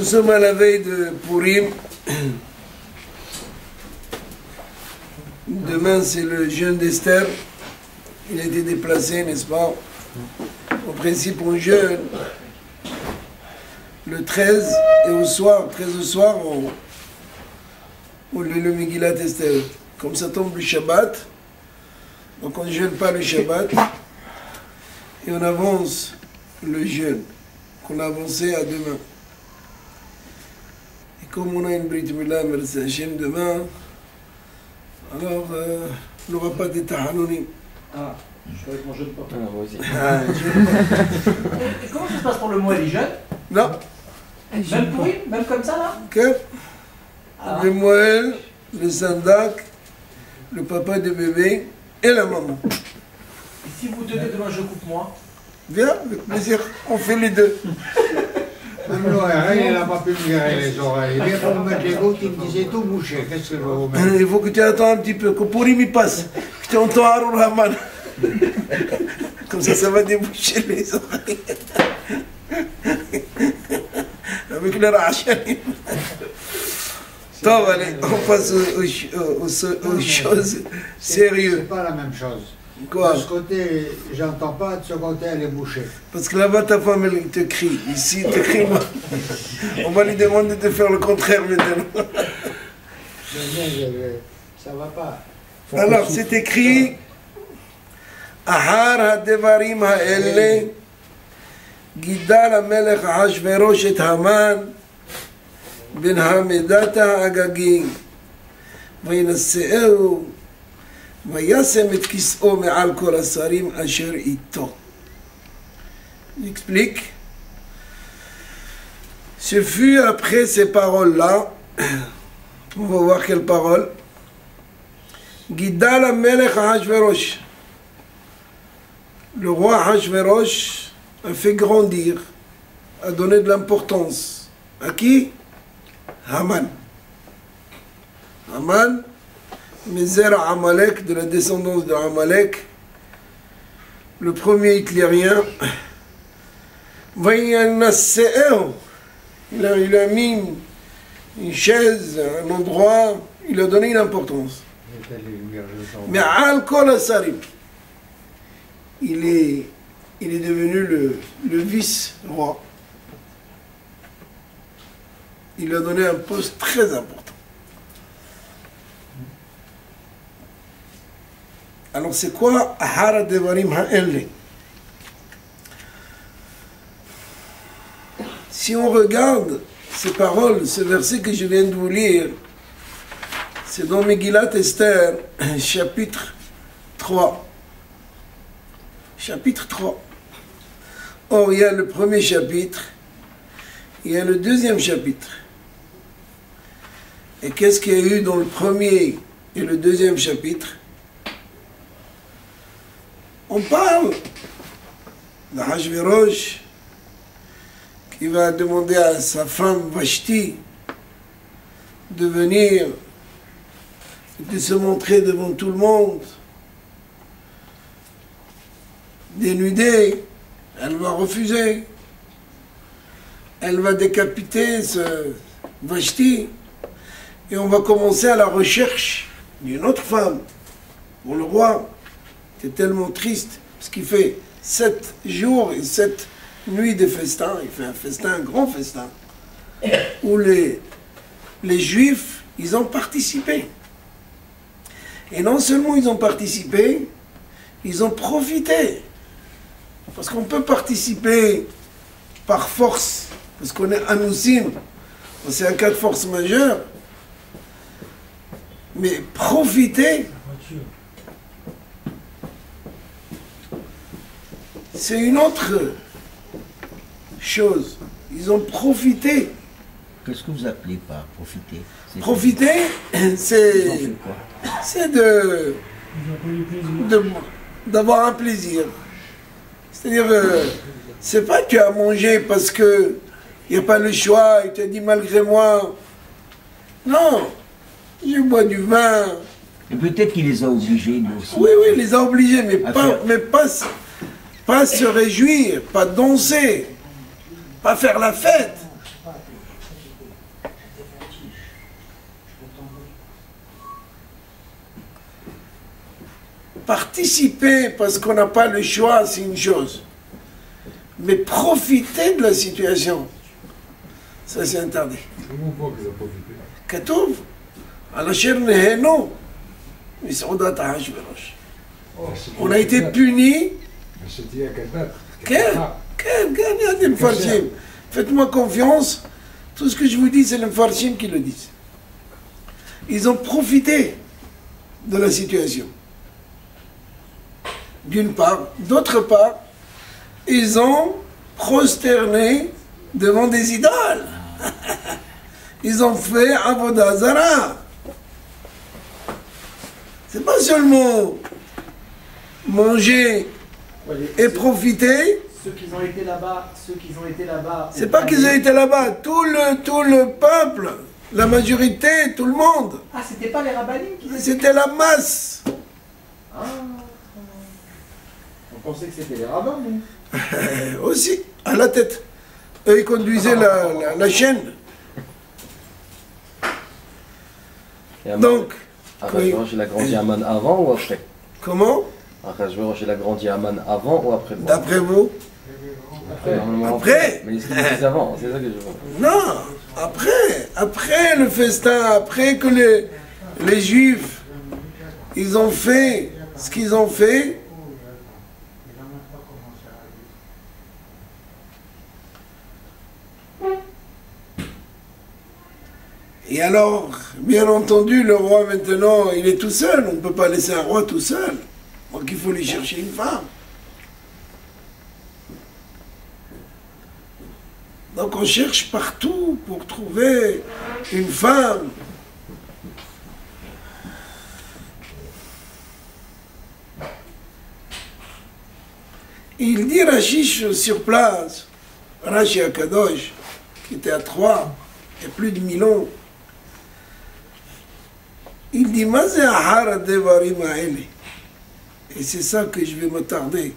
sommes à la veille de Purim. Demain, c'est le jeûne d'Esther. Il a été déplacé, n'est-ce pas? En principe, on jeûne le 13 et au soir, 13 au soir, on lit le Megillat Esther. Comme ça tombe le Shabbat, donc on ne jeûne pas le Shabbat et on avance le jeûne qu'on a avancé à demain. Et comme on a une Brit Mila, merci Hachem, demain, alors il n'y aura pas de Tahanonim. Ah, je croyais qu'on jeûne pas. Ah, moi aussi. Ah, jeûne pas. Et comment ça se passe pour le Moël? Il jeûne? Non. Même pourri? Même comme ça là? Que Ah. le Moël, le Sandak, le papa de bébé et la maman. Et si vous tenez demain, je coupe moi? Viens, avec plaisir, on fait les deux. Même l'oreille, il n'a pas pu me virer les oreilles. Il vient pour me mettre les gouttes, il me disait tout mouché. Qu'est-ce que je vais vous mettre? Il faut que tu attends un petit peu, que Purim il passe, que tu entends Haroun Rahman. Comme ça va déboucher les oreilles. Avec le Rachanim. Attends, allez, on passe aux choses sérieuses. C'est pas la même chose. Quoi? De ce côté, j'entends pas, de ce côté, elle est bouchée. Parce que là-bas, ta femme, elle te crie. Ici, elle te crie. On va lui demander de faire le contraire maintenant. Ça va pas. Alors, c'est écrit Ahar ha-devarim ha-elle Gidal ha-melech Ahashverosh et Haman ben ha-medata ha-agagim vayinasse'eu vayasem et kis'o me'al kol hasarim asher ito. Il explique. Ce fut après ces paroles-là, on va voir quelles paroles. Gidal ha-melech Ahashverosh. Le roi Ahashverosh a fait grandir, a donné de l'importance. À qui? Haman. Haman, Mézera Amalek, de la descendance de Amalek, le premier hitlérien. Vayanasse'er, il a mis une chaise, un endroit, il a donné une importance. Mais al kol hasarim, il est devenu le vice-roi. Il a donné un poste très important. Alors c'est quoi Ahara Devarim Ha'elle? Si on regarde ces paroles, ce verset que je viens de vous lire, c'est dans Megillat Esther, chapitre 3. Chapitre 3. Or, il y a le premier chapitre, il y a le deuxième chapitre. Et qu'est-ce qu'il y a eu dans le premier et le deuxième chapitre? On parle d'Ahashverosh qui va demander à sa femme Vashti de venir, de se montrer devant tout le monde, dénudée. Elle va refuser. Elle va décapiter ce Vashti. Et on va commencer à la recherche d'une autre femme pour le roi. C'est tellement triste, parce qu'il fait 7 jours et 7 nuits de festin. Il fait un festin, un grand festin, où les Juifs, ils ont participé. Et non seulement ils ont participé, ils ont profité. Parce qu'on peut participer par force, parce qu'on est anoussim, c'est un cas de force majeure. Mais profiter, c'est une autre chose. Ils ont profité. Qu'est-ce que vous appelez par profiter? Profiter, c'est d'avoir un plaisir. C'est-à-dire, c'est pas que tu as mangé parce que il n'y a pas le choix, il te dit malgré moi. Non, je bois du vin. Et peut-être qu'il les a obligés, lui aussi. Oui, il les a obligés, mais pas se réjouir, pas danser, pas faire la fête. Participer parce qu'on n'a pas le choix, c'est une chose. Mais profiter de la situation, ça c'est interdit. Comment on voit qu'ils ont profité? כתוב, על אשר נהנו מסעודת אחשוורוש. On a été punis. שתהיה כדת. כן, כן, כן, il y a des מפרשים. Faites-moi confiance, tout ce que je vous dis, c'est les mfarshim qui le disent. Ils ont profité de la situation. D'une part. D'autre part, ils ont prosterné devant des idoles. Ils ont fait Avodah Zara. C'est pas seulement manger et profiter. Ceux qui ont été là-bas, C'est pas qu'ils ont été là-bas. Tout le peuple, la majorité, tout le monde. Ah, c'était pas les rabbinim qui étaient... C'était la masse. Ah. On pensait que c'était les rabbins, nous. Aussi, à la tête. Eux, ils conduisaient la chaîne. Donc, Achashverosh, il a grandi à Amman avant ou après? comment? Achashverosh, il a grandi à Amman avant ou après? D'après vous? Normalement Après. Mais ils se disent avant, c'est ça que je vois. Non, après le festin, après que les Juifs, ils ont fait ce qu'ils ont fait. Et alors, bien entendu, le roi maintenant, il est tout seul. On ne peut pas laisser un roi tout seul. Donc il faut lui chercher une femme. Donc on cherche partout pour trouver une femme. Il dit Rachish sur place, Rachi Akadosh, qui était à Troyes, il y a plus de 1000 ans. Il dit Mazé Ahara Devarim Aele. Et c'est ça que je vais m'attarder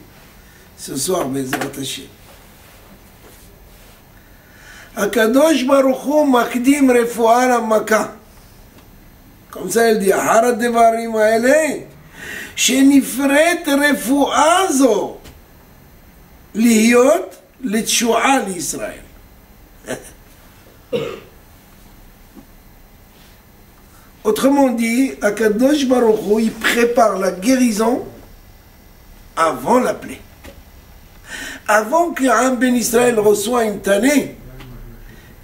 ce soir, Bezrat Hashem. Akadosh Baruch Hu Makdim Refuah Lamaka. Comme ça, il dit Ahara Devarim Aele. שנפרט רפואה זו להיות לתשועה לישראל. Autrement dit, Akadosh Baruch Hu, il prépare la guérison avant la plaie. Avant qu'un Ben Israël reçoit une tannée,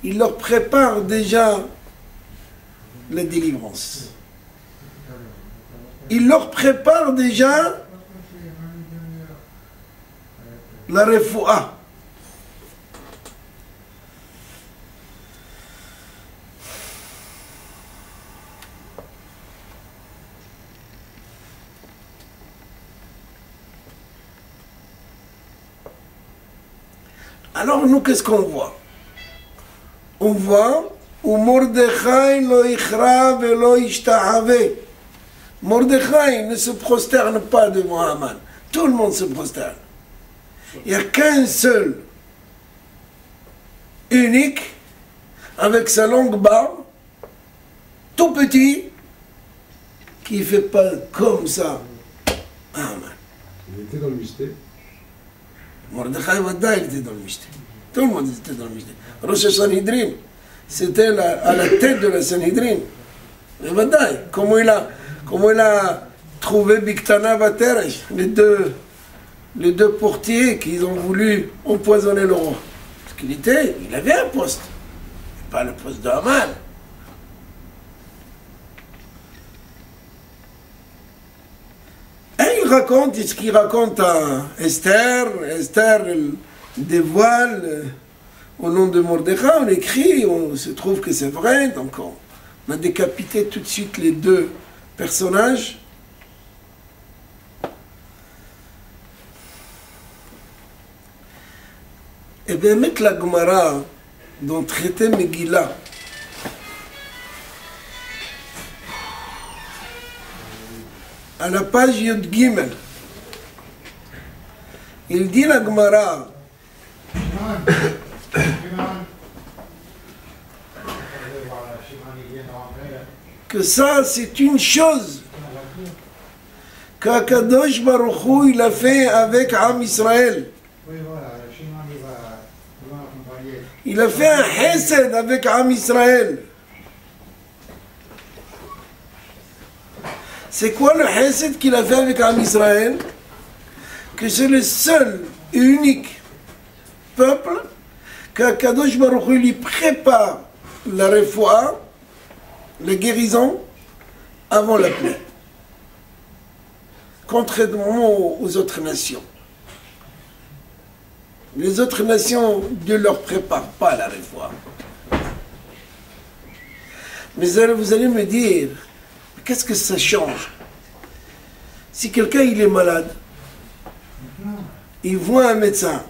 il leur prépare déjà la délivrance. Il leur prépare déjà la refoua. Alors nous, qu'est-ce qu'on voit? On voit où Mordechai lo ichra velo ishtahave. Mordechai ne se prosterne pas devant Haman. Tout le monde se prosterne. Il n'y a qu'un seul, unique, avec sa longue barbe, tout petit, qui ne fait pas comme ça Haman. Il était dans le mystère. Mordechai Vada, il était dans le mystère. Tout le monde était dans le mystère. Rosh Sanhedrin, c'était à la tête de la Sanhedrin. Mais Vada, comment il a trouvé Biktana Vateresh, les deux portiers qui ont voulu empoisonner le roi. Parce qu'il avait un poste, pas le poste de Haman. Et il raconte ce qu'il raconte à Esther. Esther elle dévoile au nom de Mordechai, on écrit, on se trouve que c'est vrai, donc on a décapité tout de suite les deux personnages. Et bien, mettre la Gemara dans le traité Megillah, à la page Yud Gimel, il dit la Gemara que ça c'est une chose qu'Akadosh Baruch Hu, il a fait avec Am Israël. Oui, voilà, le chemin, il va accompagner. Il a fait un Hesed avec Am Israël. C'est quoi le Hesed qu'il a fait avec Am Israël? Que c'est le seul et unique peuple qu'Akadosh Baruch Hu lui prépare la refoua, la guérison, avant la plaie. Contrairement aux autres nations. Les autres nations, Dieu ne leur prépare pas la refoua. Mais vous allez me dire, qu'est-ce que ça change? Si quelqu'un il est malade, il voit un médecin,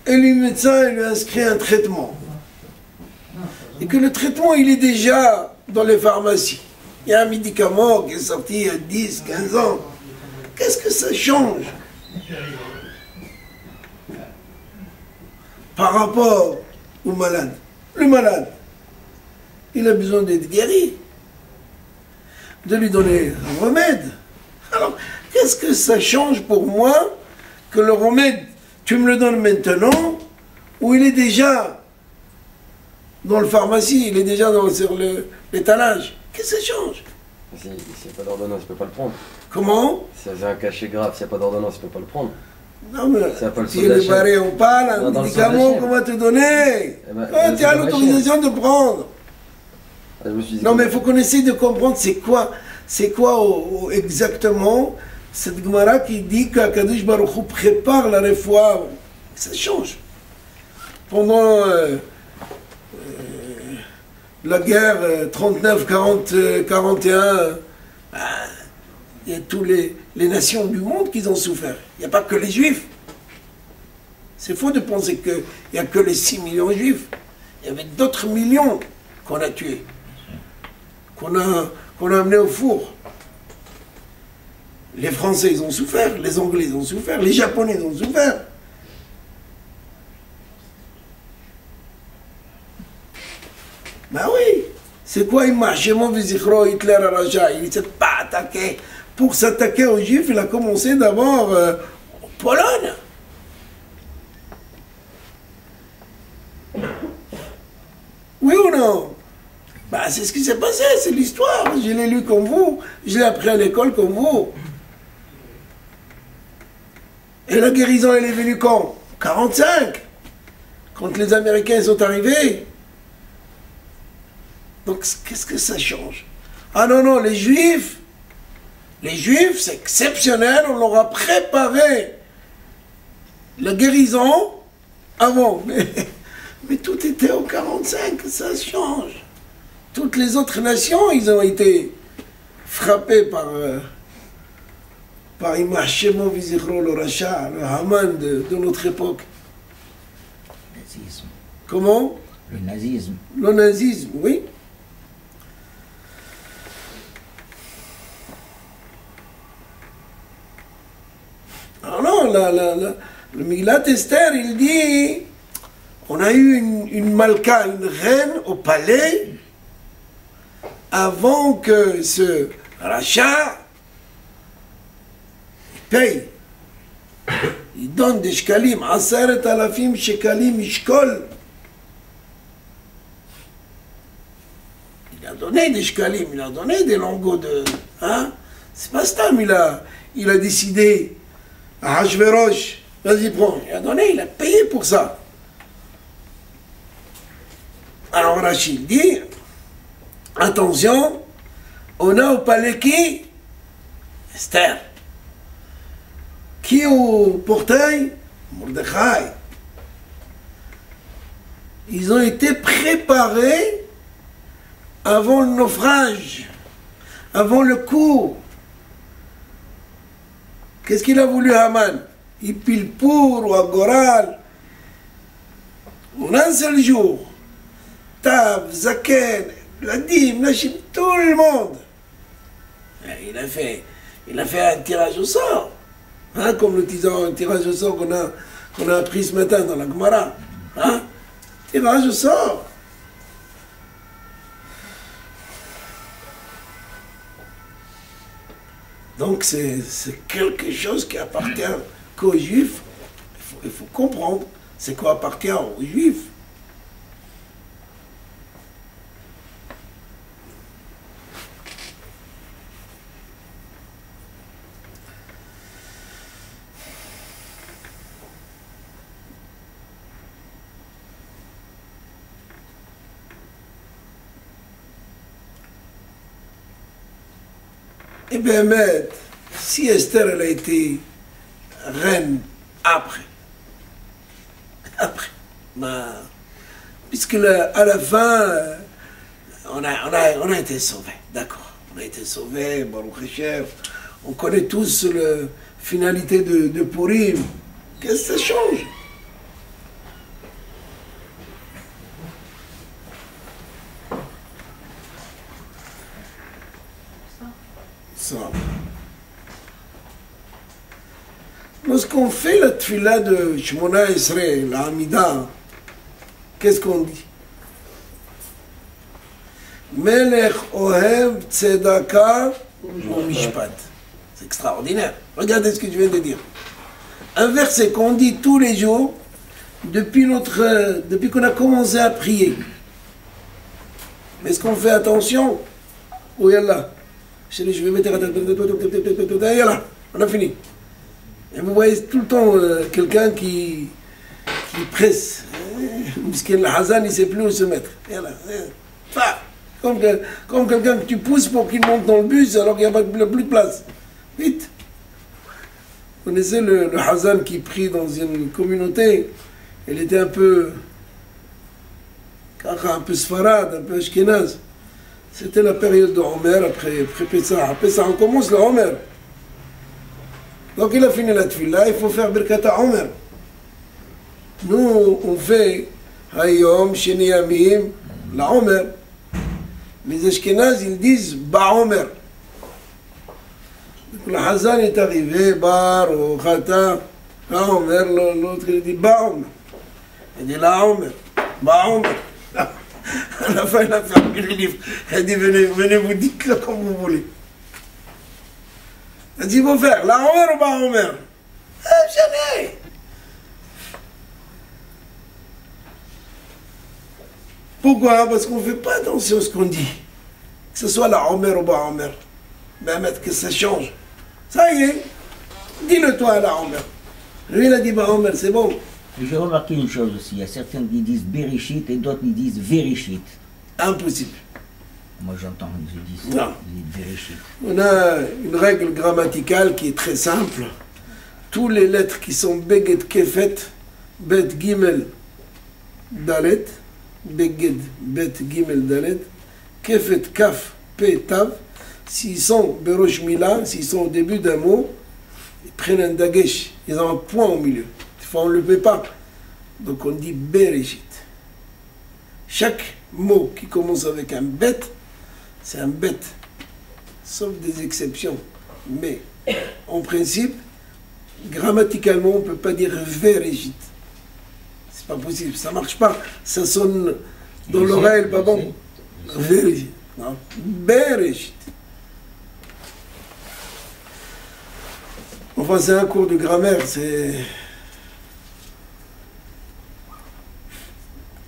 et le médecin il lui inscrit un traitement, et que le traitement il est déjà dans les pharmacies. Il y a un médicament qui est sorti il y a 10, 15 ans. Qu'est-ce que ça change par rapport au malade? Le malade, il a besoin d'être guéri, de lui donner un remède. Alors, qu'est-ce que ça change pour moi que le remède, tu me le donnes maintenant, ou il est déjà dans le pharmacie, il est déjà sur l'étalage? Qu'est-ce que ça change? S'il n'y a pas d'ordonnance, il ne peut pas le prendre. Comment? Si c'est un cachet grave, s'il n'y a pas d'ordonnance, il ne peut pas le prendre. Non, mais Ça pas le si le barré, on parle, un dans le médicament sang qu'on va te donner. Eh ben, Tu as l'autorisation de prendre. Ah, je me suis dit Non, que- mais il faut qu'on essaie de comprendre c'est quoi exactement cette Gemara qui dit qu'Akadosh Baruch Hu prépare la refoua. Ça change. Pendant la guerre 39-41, il y a toutes les nations du monde qui ont souffert. Il n'y a pas que les Juifs. C'est faux de penser qu'il n'y a que les 6 millions de Juifs. Il y avait d'autres millions qu'on a tués, qu'on a amenés au four. Les Français, ils ont souffert, les Anglais, ils ont souffert, les Japonais, ils ont souffert. Ben oui, c'est quoi Imachemo Vizichro Hitler à Raja? Il ne s'est pas attaqué. Pour s'attaquer aux Juifs, il a commencé d'abord en Pologne. Oui ou non? Ben, c'est ce qui s'est passé, c'est l'histoire. Je l'ai lu comme vous, je l'ai appris à l'école comme vous. Et la guérison, elle est venue quand? 45, quand les Américains sont arrivés. Donc, qu'est-ce que ça change? Ah non, non, les Juifs, c'est exceptionnel, on leur a préparé la guérison avant. Mais tout était au 45, ça change. Toutes les autres nations, ils ont été frappés par Imachemo Vizichro le Racha, le Haman de notre époque. Le nazisme. Comment? Le nazisme. Le nazisme, oui. Alors non, le Miglat Esther, il dit, on a eu une Malka, une reine au palais, avant que ce rachat paye. Il donne des shkalim, 10,000 shekalim ishkol. Il a donné des shkalim, il a donné des lingots de... Hein? C'est pas Stam, il a décidé à Hachverosh, vas-y prends, il a donné, il a payé pour ça. Alors Rachid dit, attention, on a au palais qui? Esther. Qui au portail? Mordechai. Ils ont été préparés avant le naufrage, avant le coup. Qu'est-ce qu'il a voulu Haman? Il pile pour ou à Goral. En un seul jour, Tav, Zaken, la dîme, la chine, tout le monde. Il a fait un tirage au sort. Hein, comme le tirage au sort qu'on a appris ce matin dans la Gemara. Hein? Tirage au sort. Donc c'est quelque chose qui appartient qu'aux Juifs. Il faut comprendre, c'est quoi appartient aux Juifs. Et bien, si Esther elle a été reine après, puisque à la fin, on a été sauvés, d'accord, on a été sauvés, Baruch Hashem, on connaît tous la finalité de Purim, qu'est-ce que ça change? Ça. Lorsqu'on fait la tfila de Shmona Esrei, la Hamida, qu'est-ce qu'on dit? Melech Ohev Tzedaka Mishpat. C'est extraordinaire. Regardez ce que je viens de dire. Un verset qu'on dit tous les jours depuis qu'on a commencé à prier. Mais est-ce qu'on fait attention? Oh yallah. Je vais mettre yallah, on a fini. Et vous voyez tout le temps quelqu'un qui presse. Puisque le Hazan, il ne sait plus où se mettre. Comme quelqu'un que tu pousses pour qu'il monte dans le bus alors qu'il n'y a plus de place. Vite. Vous connaissez le Hazan qui prie dans une communauté. Il était un peu sfarad, un peu ashkenaz. C'était la période de Omer, après Pessah. Après ça, on commence le Omer. Donc il a fini la tfila, il faut faire Birkata Omer. Nous, on fait Hayom, Sheni Yamim, la Omer. Les Ashkenaz, ils disent Ba Omer. Donc le Hazan est arrivé, Bar, ou Khata, la Omer, l'autre il dit Ba Omer. Il dit La Omer, Ba Omer. À la fin, il a fermé le livre. Il a dit venez vous dites-le comme vous voulez. Il a dit, il faut faire la Omer ou pas Omer? Jamais. Pourquoi? Parce qu'on ne fait pas attention à ce qu'on dit. Que ce soit la Omer ou pas Omer. Ben, mettre que ça change. Ça y est. Dis-le toi à la Omer. Lui, il a dit bah Omer, c'est bon. J'ai remarqué une chose aussi. Il y a certains qui disent Bereshit et d'autres qui disent Vereshit. Impossible. Moi j'entends, je dis Non. Bereshit. On a une règle grammaticale qui est très simple. Tous les lettres qui sont Beged Kefet, Bet Gimel Dalet, Beged Bet Gimel Dalet, Kefet Kaf Pe Tav, s'ils sont Berosh Mila, s'ils sont au début d'un mot, ils prennent un dagesh, ils ont un point au milieu. Des fois on ne le fait pas. Donc on dit Bereshit. Chaque mot qui commence avec un bet, c'est un bet, sauf des exceptions. Mais en principe, grammaticalement, on ne peut pas dire Vereshit. C'est pas possible, ça ne marche pas. Ça sonne dans l'oreille, pas bon. Vereshit. Non, Bereshit. Enfin, c'est un cours de grammaire, c'est...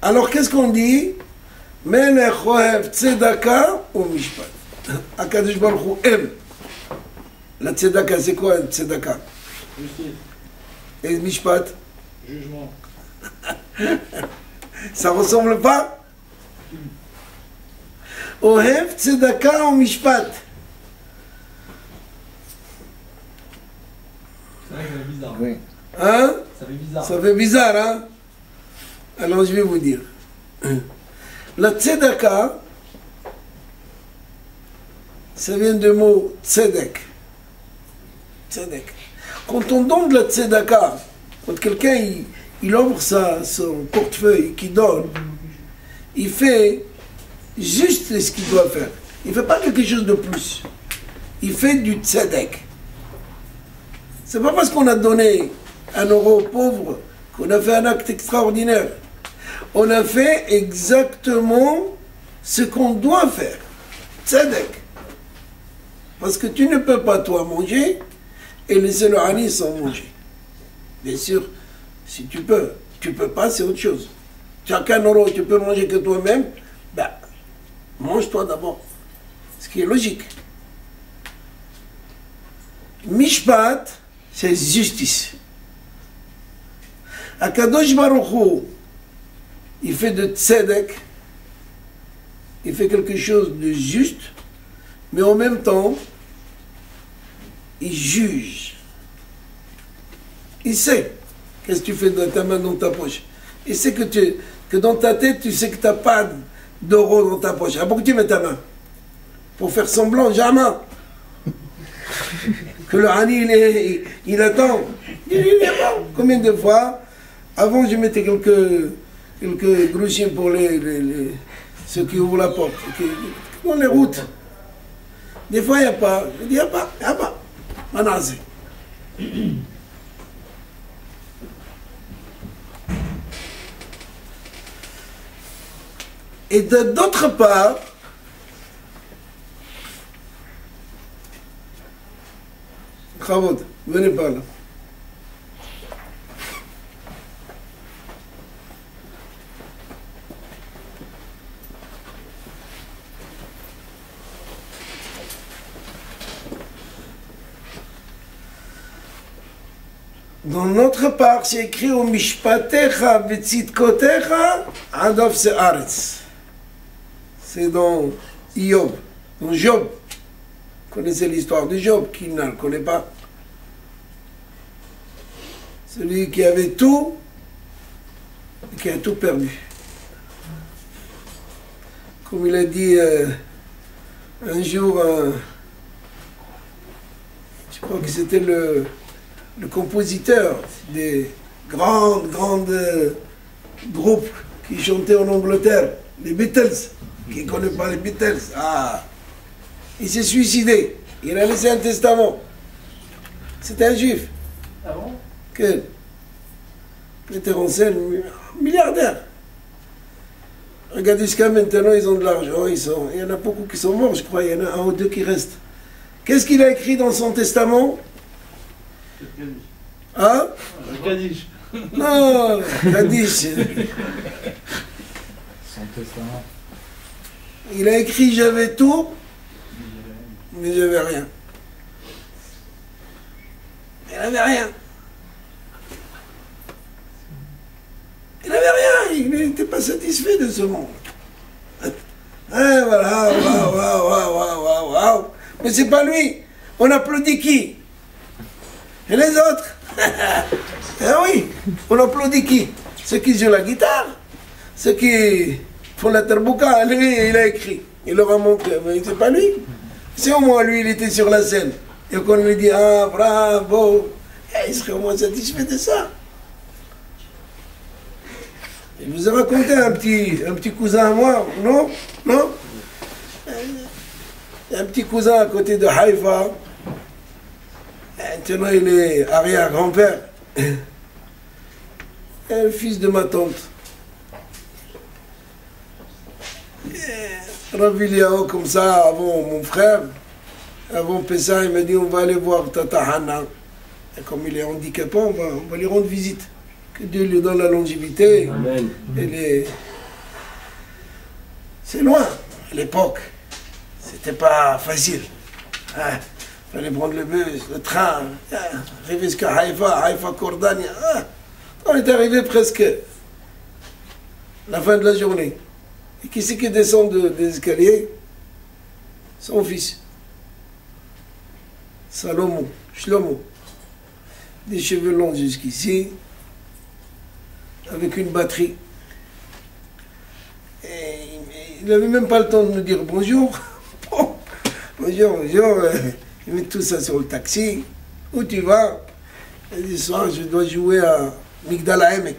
Alors, qu'est-ce qu'on dit? Melech ohev tzedaka ou mishpat. Akadosh Baruch Hu aime. La tzedaka, c'est quoi la tzedaka? Justice. Et mishpat? Jugement. Ça ressemble pas? Ohev tzedaka ou mishpat? C'est vrai que ça fait bizarre. Oui. Hein? Ça fait bizarre. Ça fait bizarre, hein? Alors je vais vous dire. La tzedaka, ça vient du mot tzedek. Tzedek. Quand on donne de la tzedaka, quand quelqu'un il ouvre son portefeuille, qui donne, il fait juste ce qu'il doit faire. Il ne fait pas quelque chose de plus. Il fait du tzedek. C'est pas parce qu'on a donné 1 euro aux pauvres qu'on a fait un acte extraordinaire. On a fait exactement ce qu'on doit faire. Tzedek. Parce que tu ne peux pas toi manger et laisser le Hani sans manger. Bien sûr, si tu peux. Tu peux pas, c'est autre chose. Tu n'as qu'un euro, tu peux manger que toi-même, ben, mange-toi d'abord. Ce qui est logique. Mishpat, c'est justice. Akadosh Baruch Hu, il fait de tzedek, il fait quelque chose de juste, mais en même temps, il juge. Il sait qu'est-ce que tu fais de ta main dans ta poche. Il sait que dans ta tête, tu sais que tu n'as pas d'euros dans ta poche. Ah, pourquoi tu mets ta main? Pour faire semblant, jamais. Que le Hani, il attend. Il est bon. Combien de fois, avant, je mettais quelques grouchines pour ceux qui ouvrent la porte, dans les routes. Des fois, il n'y a pas. Je dis, il n'y a pas. Manazé. Et d'autre part, Khavod, venez par là. Dans notre part, c'est écrit au Mishpatecha Vetzitkotecha Adov Se'aretz. C'est dans Job. Dans Job. Vous connaissez l'histoire de Job, qui ne le connaît pas. Celui qui avait tout, et qui a tout perdu. Comme il a dit un jour, je crois que c'était le compositeur des grandes groupes qui chantaient en Angleterre, les Beatles. Qui ne connaît pas les Beatles? Ah, il s'est suicidé. Il a laissé un testament. C'était un juif. Ah bon? Que metteur en scène, milliardaire. Regardez jusqu'à maintenant, ils ont de l'argent. Il y en a beaucoup qui sont morts, je crois. Il y en a un ou deux qui restent. Qu'est-ce qu'il a écrit dans son testament? Hein? Kaddish. Non, Kaddish. Son testament. Il a écrit j'avais tout, mais j'avais rien. Il n'avait rien. Il n'avait rien. Il n'était pas satisfait de ce monde. Ah, voilà, waouh. Mais c'est pas lui. On applaudit qui? Et les autres? Ah oui, on applaudit qui? Ceux qui jouent la guitare, ceux qui font la terbouka. Lui, il a écrit. Il leur a montré. Mais c'est pas lui. C'est au moins lui, il était sur la scène. Et qu'on lui dit, ah, bravo. Et il serait au moins satisfait de ça. Il vous a raconté un petit cousin à moi, non? Non? Un petit cousin à côté de Haïfa. Maintenant, il est arrière-grand-père. Le fils de ma tante. Ravi Liao, comme ça, avant mon frère, avant Pessah, il m'a dit on va aller voir Tata Hana. Et comme il est handicapé, on va lui rendre visite. Que Dieu lui donne la longévité. Amen. C'est loin, à l'époque. C'était pas facile. Il fallait prendre le bus, le train, arriver jusqu'à Haïfa, Cordania. On est arrivé presque à la fin de la journée. Et qui c'est qui descend des escaliers? Son fils. Salomon, Shlomo. Des cheveux longs jusqu'ici, avec une batterie. Et il n'avait même pas le temps de me dire bonjour. Bonjour. Il met tout ça sur le taxi. Où tu vas? Il dit, soir, je dois jouer à Migdal Haemek.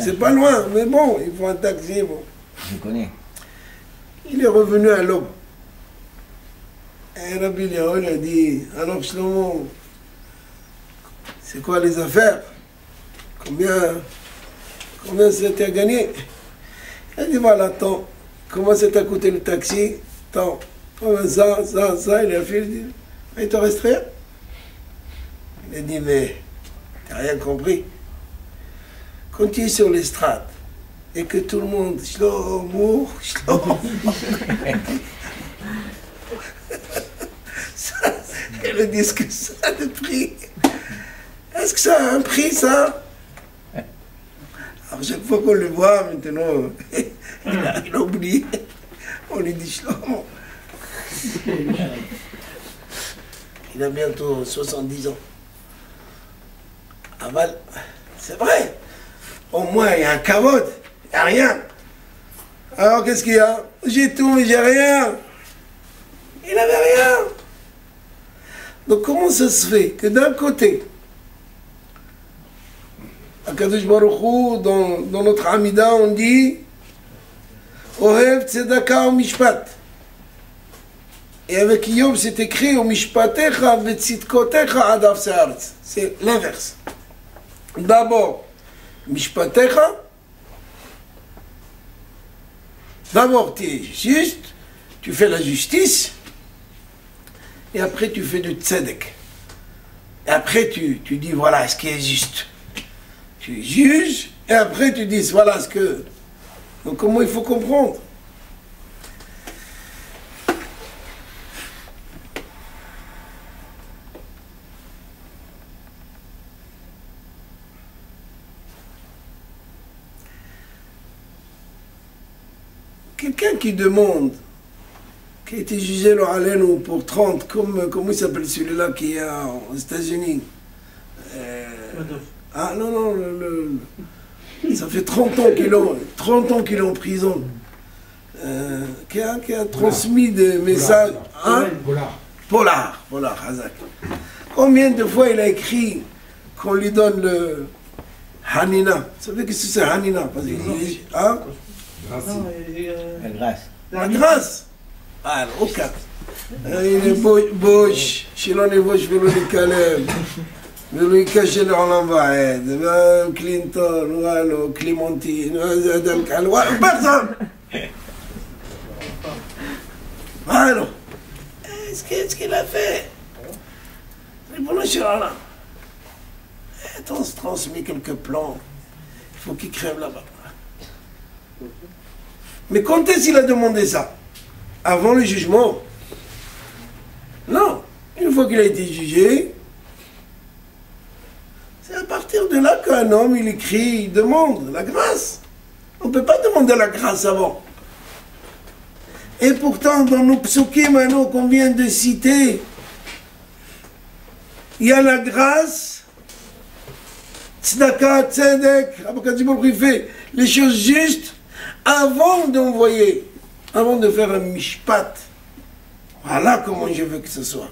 C'est pas loin, mais bon, il faut un taxi. Bon. Je connais. Il est revenu à l'aube. Et Rabbi Liao a dit, alors Shlomo, c'est quoi les affaires? Combien ça t'a gagné? Il a dit, voilà, tant. Comment ça t'a coûté le taxi? Tant. Ça, il a fait, il dit, mais il te reste rien. Il a dit, mais t'as rien compris. Quand tu es sur l'estrade et que tout le monde, Shlomo, Shlomo, le disque ça de prix. Est-ce que ça a un prix, ça? Alors, chaque fois qu'on le voit, maintenant, il a oublié. On lui dit Shlomo. Il a bientôt 70 ans. Aval, c'est vrai. Au moins, il y a un kavod. Il n'y a rien. Alors, qu'est-ce qu'il y a? J'ai tout, mais j'ai rien. Il n'avait rien. Donc comment ça se fait que d'un côté, à Kadosh Baruch Hu, dans notre Amida, on dit Ohev tzedaka ou mishpat. Et avec Yov, c'est écrit au mishpatecha vetzitkotecha adav se'aretz. C'est l'inverse. D'abord, mishpatecha. D'abord, tu es juste, tu fais la justice. Et après, tu fais du tzedek. Et après, tu dis, voilà ce qui est juste. Tu juges, et après, tu dis, voilà ce que... Donc, comment il faut comprendre? Quelqu'un qui demande, qui a été jugé le haleinu pour 30, comment il s'appelle celui-là qui est aux États-Unis? Ah non, ça fait 30 ans qu'il est en prison. Qui a transmis des messages. Polar, Hazak. Combien de fois il a écrit qu'on lui donne le Hanina? Vous savez que c'est Hanina? Parce que, hein? La grâce. La grâce. Ah, au 4. Il est Bosch, Shilon et Bosch, Velo et Kalem, Velo et Kaché le Roland Vahed, Clinton, Wallo, Clémentine, Zadal Kalou, personne. Alors, qu'est-ce qu'il a fait? Mais bon, je là. On se transmet quelques plans. Il faut qu'il crève là-bas. Mais quand est-ce qu'il a demandé ça? Avant le jugement? Non. Une fois qu'il a été jugé, c'est à partir de là qu'un homme, il écrit, il demande la grâce. On ne peut pas demander la grâce avant. Et pourtant, dans nos psukim maintenant qu'on vient de citer, il y a la grâce, tzedaka, tzedek, il fait les choses justes avant d'envoyer, avant de faire un mishpat. Voilà comment je veux que ce soit.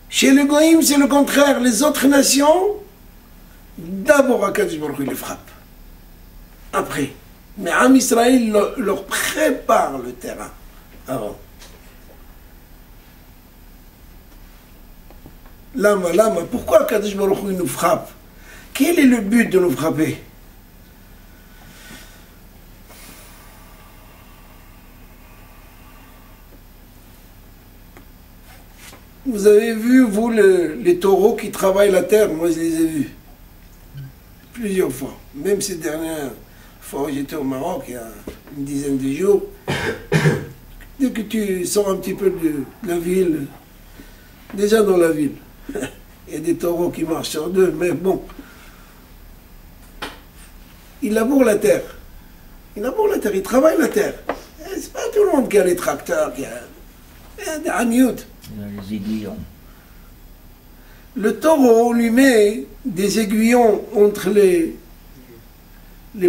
Chez les Goïms, c'est le contraire. Les autres nations, d'abord Akadosh Baruch Hu les frappe. Après. Mais Am Israël leur prépare le terrain avant. Lama, pourquoi Akadosh Baruch Hu nous frappe? Quel est le but de nous frapper? Vous avez vu, vous, les taureaux qui travaillent la terre? Moi, je les ai vus. Plusieurs fois. Même ces dernières fois où j'étais au Maroc, il y a une dizaine de jours. Dès que tu sors un petit peu de la ville, déjà dans la ville, il y a des taureaux qui marchent sur deux, mais bon. Ils labourent la terre. Ils travaillent la terre. C'est pas tout le monde qui a les tracteurs, qui a des agnoutes. Les aiguillons. Le taureau lui met des aiguillons entre les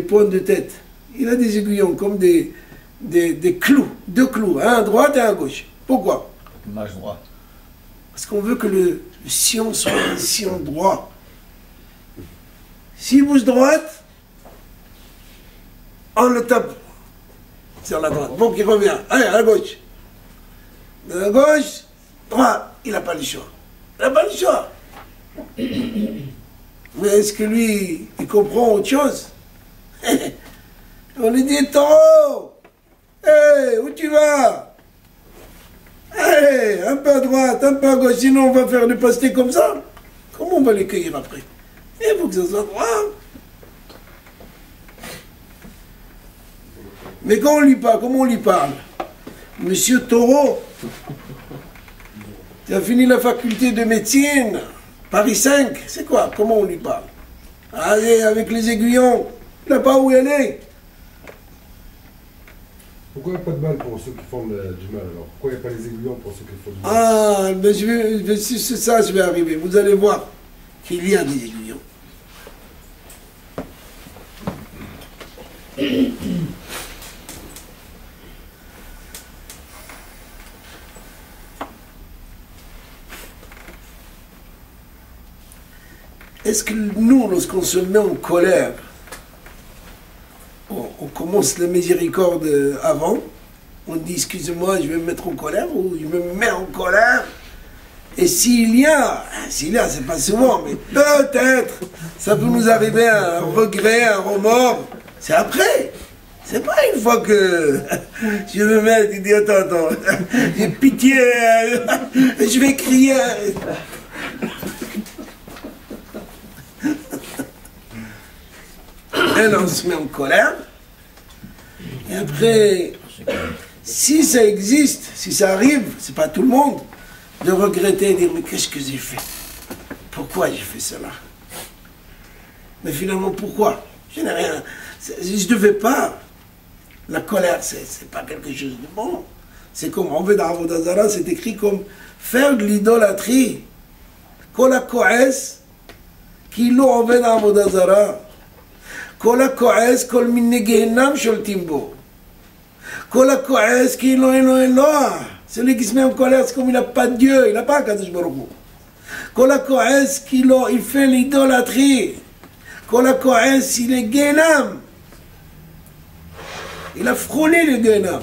pointes de tête. Il a des aiguillons comme des clous, deux clous, un à droite et un à gauche. Pourquoi? Marche droit. Parce qu'on veut que le sillon soit un sillon droit. S'il bouge droite, on le tape sur la droite. Bon, il revient. Allez, à la gauche. De la gauche, droite. Il n'a pas le choix. Il n'a pas le choix. Mais est-ce que lui, il comprend autre chose? On lui dit, taureau, hé, où tu vas? Allez, un peu à droite, un peu à gauche, sinon on va faire des pastés comme ça. Comment on va les cueillir après? Il faut que ça soit droit. Mais quand on lui parle, comment on lui parle? Monsieur Taureau, tu as fini la faculté de médecine, Paris 5, c'est quoi? Comment on lui parle? Allez, avec les aiguillons, il n'a pas où y aller. Pourquoi il n'y a pas de mal pour ceux qui font du mal alors? Pourquoi il n'y a pas les aiguillons pour ceux qui font du mal? Ah, ben c'est ça, je vais arriver. Vous allez voir qu'il y a des aiguillons. Est-ce que nous, lorsqu'on se met en colère, on commence la miséricorde avant, on dit excusez-moi, je vais me mettre en colère, ou je me mets en colère, et s'il y a, c'est pas souvent, mais peut-être, ça peut nous arriver un regret, un remords, c'est après. C'est pas une fois que je me mets, tu dis attends, j'ai pitié, je vais crier. Et là, on se met en colère. Et après, si ça existe, si ça arrive, c'est pas tout le monde, de regretter et dire mais qu'est-ce que j'ai fait? Pourquoi j'ai fait cela? Mais finalement, pourquoi? Je n'ai rien. Je ne devais pas. La colère, c'est pas quelque chose de bon. C'est comme en Veda Avodazara, c'est écrit comme faire de l'idolâtrie. Kol ha-ko'es, כאילו עובד עבודה זרה. כל הכועס, כל מיני גיהנם שולטים בו. כל הכועס, כאילו אין לו אלוה. Celui qui se met en colère, c'est comme il n'a pas de Dieu, il n'a pas Kadosh Baruch Hu. כל הכועס, כאילו il fait l'idolâtrie. כל הכועס, il est גיהנם. Il a frôlé le גיהנם.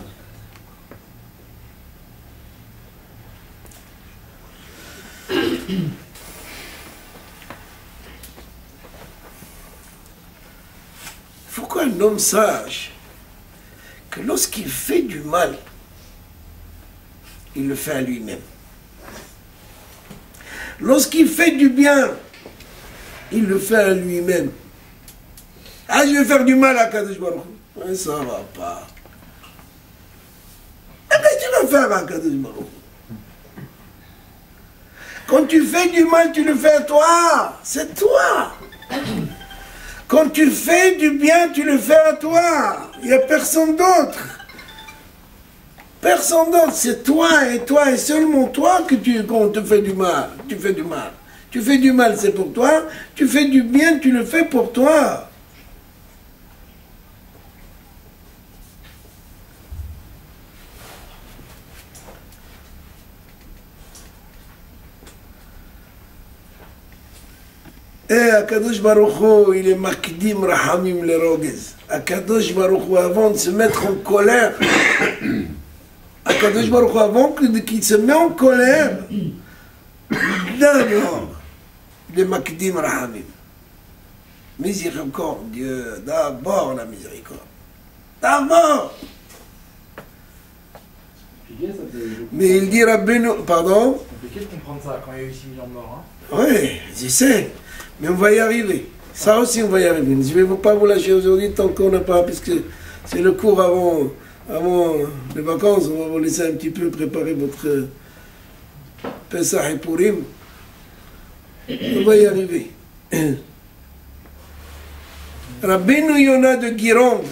Il faut qu'un homme sache que lorsqu'il fait du mal, il le fait à lui-même. Lorsqu'il fait du bien, il le fait à lui-même. Ah, je vais faire du mal à Kadosh Baruch Hu. Mais ça va pas. Eh bien, tu vas faire à Kadosh Baruch Hu. Quand tu fais du mal, tu le fais à toi. C'est toi. Quand tu fais du bien, tu le fais à toi. Il n'y a personne d'autre. Personne d'autre. C'est toi et seulement toi qu'on te fait du mal. Tu fais du mal. Tu fais du mal, c'est pour toi. Tu fais du bien, tu le fais pour toi. Et Akadosh Baruch Hu, il est makdim rahamim le rogez. Akadosh Baruch Hu, avant de se mettre en colère, Akadosh Baruch Hu, avant qu'il se met en colère, d'abord, il est makdim rahamim. Miséricorde, Dieu, d'abord la miséricorde. D'abord. Mais il dit Rabbeinu, pardon? C'est compliqué de comprendre ça quand il y a eu 6 millions de morts. Hein. Oui, je sais. Mais on va y arriver. Ça aussi, on va y arriver. Je ne vais pas vous lâcher aujourd'hui tant qu'on n'a pas, puisque c'est le cours avant les vacances. On va vous laisser un petit peu préparer votre Pesach et Purim. On va y arriver. Rabbeinu Yona de Gironde.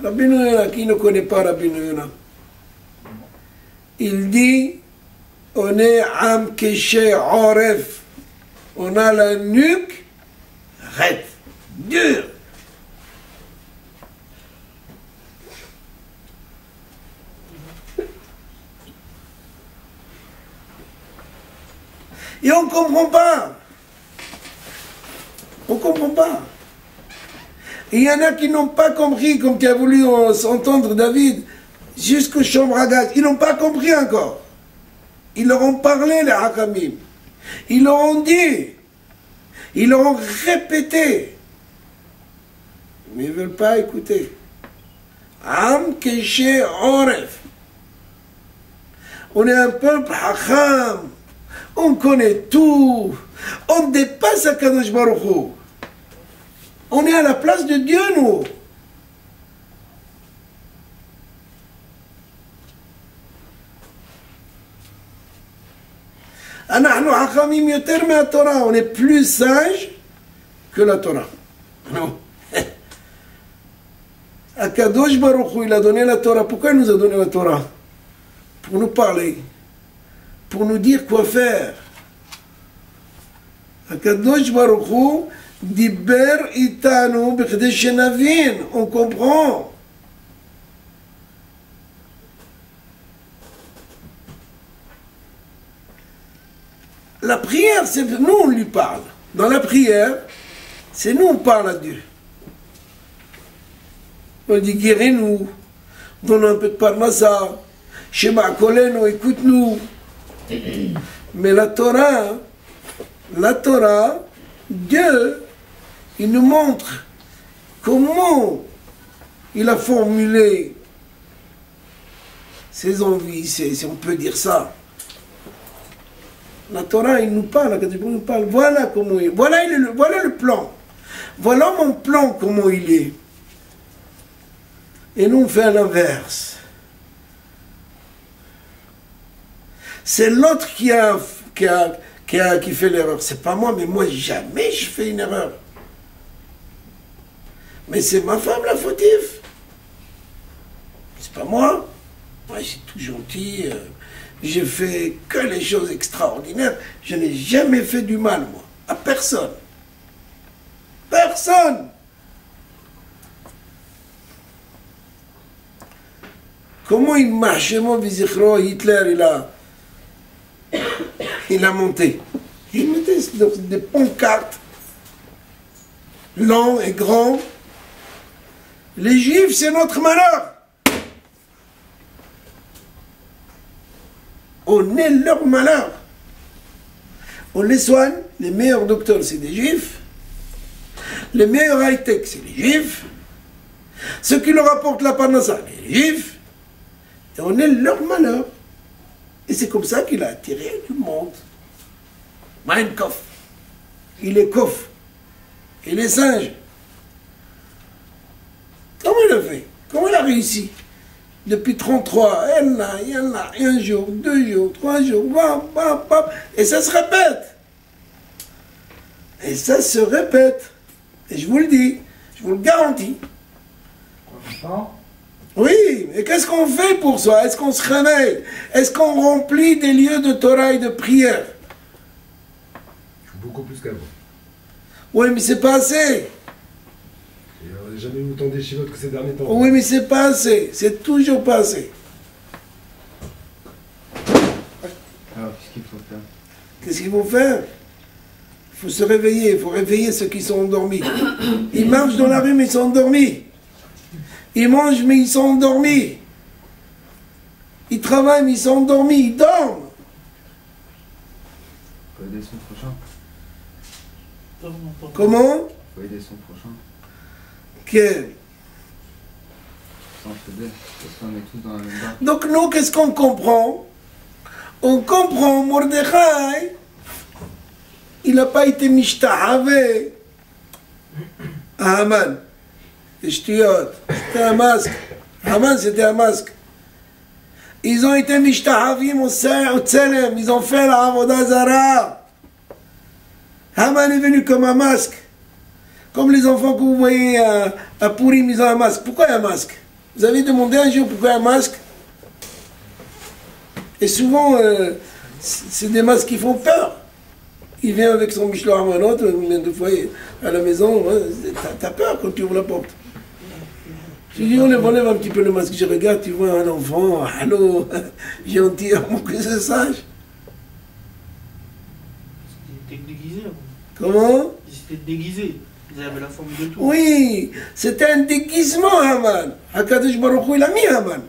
Rabbeinu Yona, qui ne connaît pas Rabbeinu Yona? Il dit, on est Am Keshe Oref. On a la nuque raide, dure. Et on ne comprend pas. On ne comprend pas. Et il y en a qui n'ont pas compris, comme tu as voulu entendre David, jusqu'aux chambres à gaz. Ils n'ont pas compris encore. Ils leur ont parlé, les Hakamim. Ils leur ont dit, Ils l'ont répété. Mais ils ne veulent pas écouter. Am Keshe Oref. On est un peuple hacham. On connaît tout. On dépasse Akadosh Baruch Hu. On est à la place de Dieu, nous. On est plus sage que la Torah. Non. Akadosh Baruch Hu, il a donné la Torah. Pourquoi il nous a donné la Torah? Pour nous parler. Pour nous dire quoi faire. Akadosh Baruch Hu, Diber itanu b'chdei shenavin. On comprend. La prière, c'est nous on lui parle. Dans la prière, c'est nous on parle à Dieu. On dit guéris-nous, donne un peu de parnassa, Shema Koleno, écoute-nous. Mais la Torah, Dieu, il nous montre comment il a formulé ses envies, si on peut dire ça. La Torah, il nous parle, il nous parle, voilà comment il est, voilà le plan. Voilà mon plan, comment il est. Et nous, on fait l'inverse. C'est l'autre qui fait l'erreur. C'est pas moi, mais moi, jamais je fais une erreur. Mais c'est ma femme la fautive. C'est pas moi. Moi, je suis tout gentil. J'ai fait que les choses extraordinaires. Je n'ai jamais fait du mal, moi. À personne. Personne. Comment il marche, mon Vizichro, Hitler, il a monté. Il mettait des pancartes, longs et grands. Les Juifs, c'est notre malheur. On est leur malheur. On les soigne. Les meilleurs docteurs, c'est des Juifs. Les meilleurs high-tech, c'est les Juifs. Ceux qui leur apportent la parnassa, les Juifs. Et on est leur malheur. Et c'est comme ça qu'il a attiré du monde. Mein Kampf. Il est Kof. Il est singe. Comment il a fait? Comment il a réussi? Depuis 33, elle là, un jour, 2 jours, 3 jours, bam, bam, bam, et ça se répète. Et ça se répète. Et je vous le dis, je vous le garantis. Oui, et qu'est-ce qu'on fait pour ça? Est-ce qu'on se réveille? Est-ce qu'on remplit des lieux de Torah et de prière? Beaucoup plus qu'avant. Oui, mais c'est pas assez. On n'a jamais eu autant d'échivotes que ces derniers temps. Oui, mais c'est pas assez. C'est toujours pas assez. Alors, qu'est-ce qu'il faut faire? Qu'est-ce qu'il faut faire? Il faut se réveiller. Il faut réveiller ceux qui sont endormis. Ils marchent dans la rue, mais ils sont endormis. Ils mangent, mais ils sont endormis. Ils travaillent, mais ils sont endormis. Ils dorment. Faut aider son prochain. Comment? Faut aider son prochain. Quel? Sans s'aider. Parce qu'on est tous dans la même barque. Donc nous, qu'est-ce qu'on comprend? On comprend Mordechai. Il n'a pas été mishtahavé à Haman. C'était un masque. Haman, c'était un masque. Ils ont été mishtahavim au Tselem. Ils ont fait la Avodah Zara. Haman est venu comme un masque. Comme les enfants que vous voyez à Purim, ils ont un masque. Pourquoi un masque? Vous avez demandé un jour pourquoi un masque? Et souvent, c'est des masques qui font peur. Il vient avec son Michelin Armanot, deux fois à la maison, t'as peur quand tu ouvres la porte. Je dis, on enlève un petit peu le masque, je regarde, tu vois un enfant, allô, gentil, mon que c'est sage. Ils étaient déguisés. Comment? Ils étaient déguisés. Ils avaient la forme de tout. Oui, c'était un déguisement, Haman. Hakadosh Baruch Hu, il a mis Haman.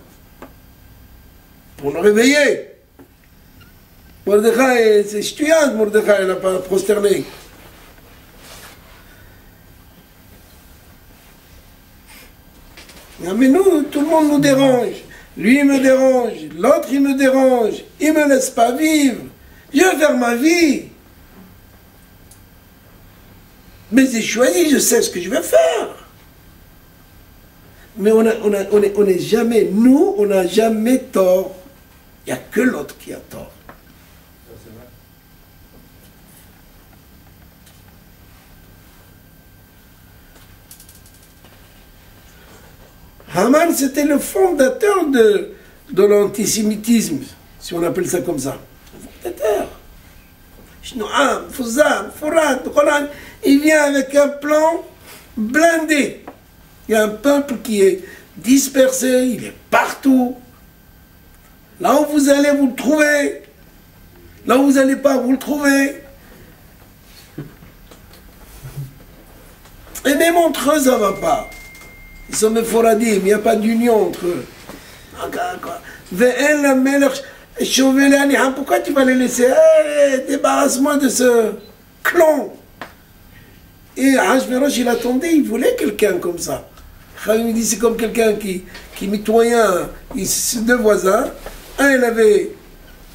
Pour le réveiller. Mordechai, c'est Shtuyad, Mordechai, il n'a pas prosterné. Non mais nous, tout le monde nous dérange. Lui il me dérange, l'autre il me dérange, il me laisse pas vivre. Je veux faire ma vie. Mais j'ai choisi, je sais ce que je vais faire. Mais on n'est jamais, nous, on n'a jamais tort. Il n'y a que l'autre qui a tort. Haman, c'était le fondateur de l'antisémitisme, si on appelle ça comme ça. Le fondateur. Shnoam, Fouzam, Fourad, Roland, il vient avec un plan blindé. Il y a un peuple qui est dispersé, il est partout. Là où vous allez, vous le trouvez. Là où vous n'allez pas, vous le trouvez. Et même entre eux, ça ne va pas. Ils sont méforadim, il n'y a pas d'union entre eux. Pourquoi tu vas les laisser? Débarrasse-moi de ce clan. Et Hachvérosh, il attendait, il voulait quelqu'un comme ça. Khalil dit c'est comme quelqu'un qui mitoyen ses deux voisins. Un, il avait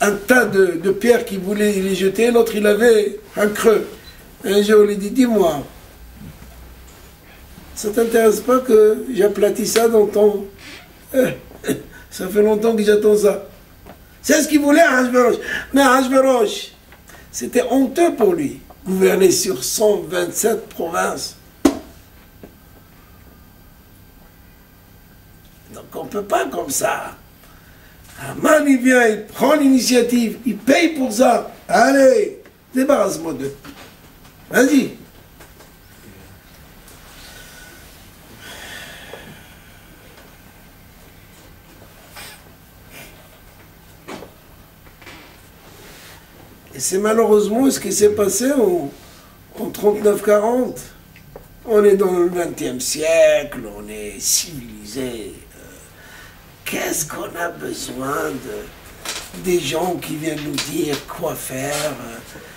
un tas de pierres qu'il voulait les jeter, l'autre, il avait un creux. Un jour, il lui dit, dis-moi, ça t'intéresse pas que j'aplatis ça dans ton... ça fait longtemps que j'attends ça. C'est ce qu'il voulait à Hachvérosh. Mais Hachvérosh, c'était honteux pour lui. Gouverner sur 127 provinces. Donc on ne peut pas comme ça. Haman, il vient, il prend l'initiative, il paye pour ça. Allez, débarrasse-moi d'eux. Vas-y. Et c'est malheureusement ce qui s'est passé en 39-40. On est dans le XXe siècle, on est civilisé. Qu'est-ce qu'on a besoin des gens qui viennent nous dire quoi faire?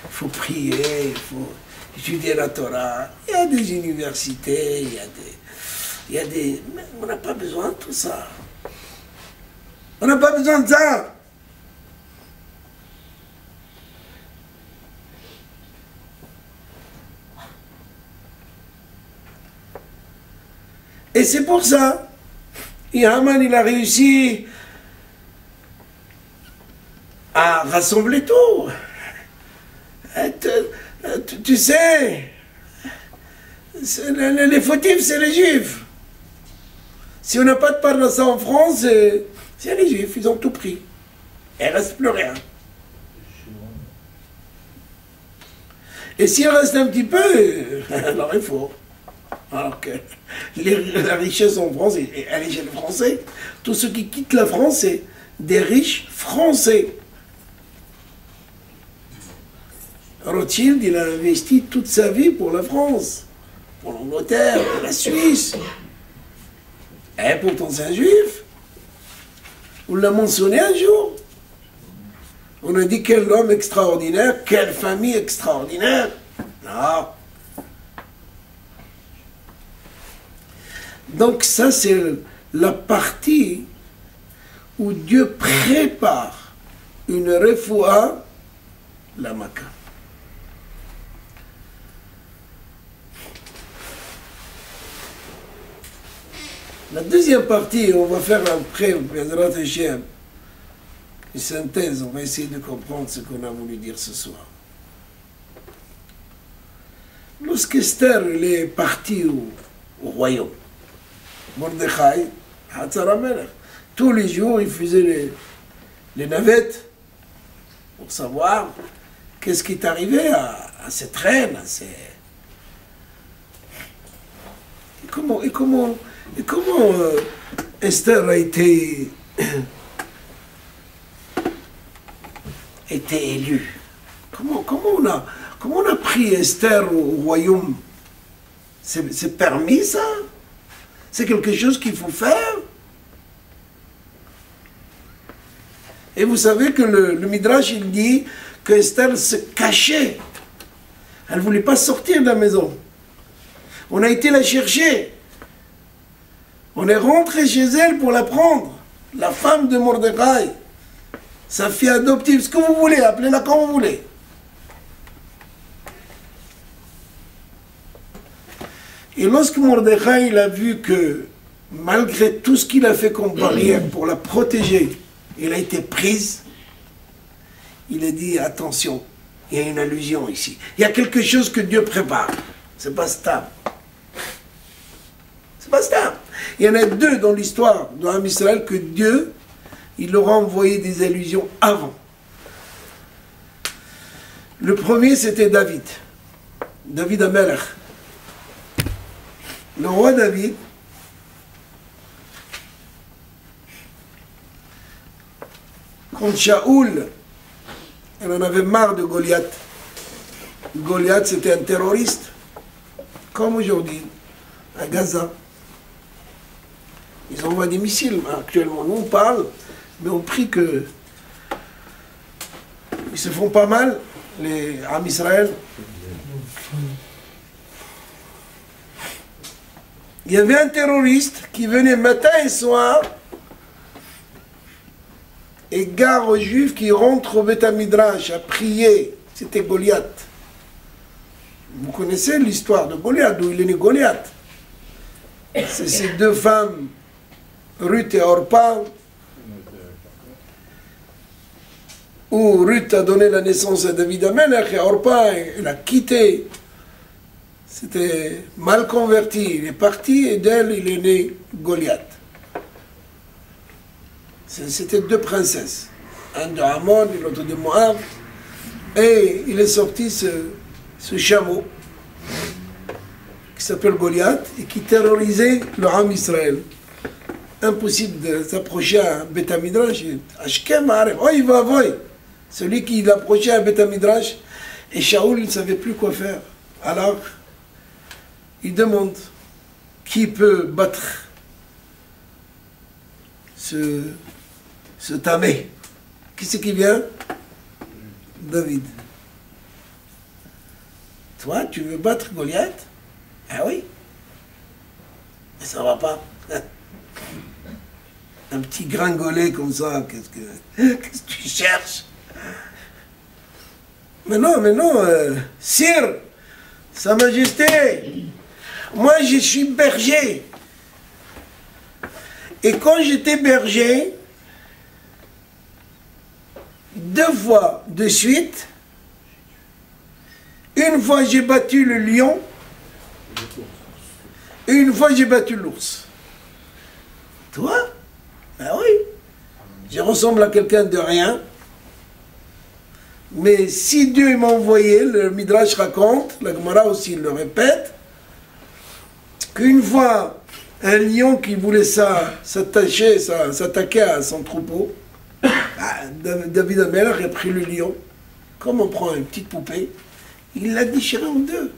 Il faut prier, il faut étudier la Torah. Il y a des universités, il y a des... Mais on n'a pas besoin de tout ça. On n'a pas besoin de ça. Et c'est pour ça, Haman, il a réussi à rassembler tout. Tu sais, les fautifs, c'est les Juifs. Si on n'a pas de parnassa en France, c'est les Juifs, ils ont tout pris. Il ne reste plus rien. Et s'il reste un petit peu, alors il faut. Alors que la richesse en France, elle est chez les Français. Tous ceux qui quittent la France, c'est des riches Français. Rothschild, il a investi toute sa vie pour la France, pour l'Angleterre, pour la Suisse. Et pourtant, c'est un juif. On l'a mentionné un jour. On a dit quel homme extraordinaire, quelle famille extraordinaire. Non. Donc ça, c'est la partie où Dieu prépare une refoua, la Maca. La deuxième partie, on va faire après, une synthèse, on va essayer de comprendre ce qu'on a voulu dire ce soir. Lorsqu'Esther est partie au royaume, Mordechai, tous les jours, il faisait les navettes pour savoir qu'est-ce qui est arrivé à cette reine, à ces... Et comment Esther a été élue? Comment on a pris Esther au royaume? C'est permis ça? C'est quelque chose qu'il faut faire. Et vous savez que le Midrash, il dit que Esther se cachait. Elle ne voulait pas sortir de la maison. On a été la chercher. On est rentré chez elle pour la prendre. La femme de Mordechai. Sa fille adoptive, ce que vous voulez, appelez-la comme vous voulez. Et lorsque Mordechai il a vu que, malgré tout ce qu'il a fait comme barrière pour la protéger, elle a été prise, il a dit, attention, il y a une allusion ici. Il y a quelque chose que Dieu prépare. C'est pas stable. C'est pas stable. Il y en a deux dans l'histoire de l'Am Israël que Dieu, il leur a envoyé des allusions avant. Le premier, c'était David. David Amelech. Le roi David, quand Shaoul, elle en avait marre de Goliath. Goliath, c'était un terroriste, comme aujourd'hui, à Gaza. Ils envoient des missiles, actuellement. Nous, on parle, mais on prie que ils se font pas mal, les Am Israël. Il y avait un terroriste qui venait matin et soir et gare aux Juifs qui rentrent au Beth Midrash à prier. C'était Goliath. Vous connaissez l'histoire de Goliath, d'où il est né Goliath. C'est ces deux femmes, Ruth et Orpa, où Ruth a donné la naissance à David Amelech et Orpa, elle a quitté. C'était mal converti. Il est parti et d'elle, il est né Goliath. C'était deux princesses. Un de Ammon et l'autre de Moab. Et il est sorti ce chameau qui s'appelle Goliath et qui terrorisait le Am Israël. Impossible de s'approcher à Beth Midrash. Ashkem Aref. Oh, il va voir. Celui qui l'approchait à Beth Midrash. Et Shaoul, il ne savait plus quoi faire. Alors, il demande qui peut battre ce tamé. Qui c'est qui vient? David. Toi, tu veux battre Goliath? Ah oui. Mais ça va pas. Un petit gringolet comme ça, qu'est-ce que tu cherches? Mais non, sire, Sa Majesté, moi je suis berger. Et quand j'étais berger, 2 fois de suite, une fois j'ai battu le lion, et une fois j'ai battu l'ours. Toi? Ben oui. Je ressemble à quelqu'un de rien. Mais si Dieu m'a envoyé, le Midrash raconte, la Gemara aussi le répète, qu'une fois, un lion qui voulait s'attaquer à son troupeau, David Amelech a pris le lion, comme on prend une petite poupée, il l'a déchiré en 2.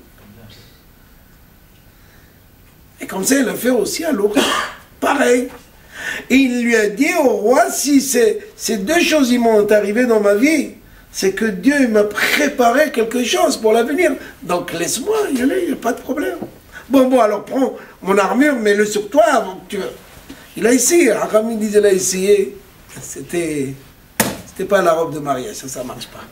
Et comme ça, il a fait aussi à l'ours. Pareil. Et il lui a dit au roi, si ces 2 choses m'ont arrivé dans ma vie, c'est que Dieu m'a préparé quelque chose pour l'avenir. Donc laisse-moi y aller, il n'y a pas de problème. Bon, alors prends mon armure, mets-le sur toi avant que tu... Il a essayé, Aram il disait, il a essayé. C'était pas la robe de mariage, ça marche pas.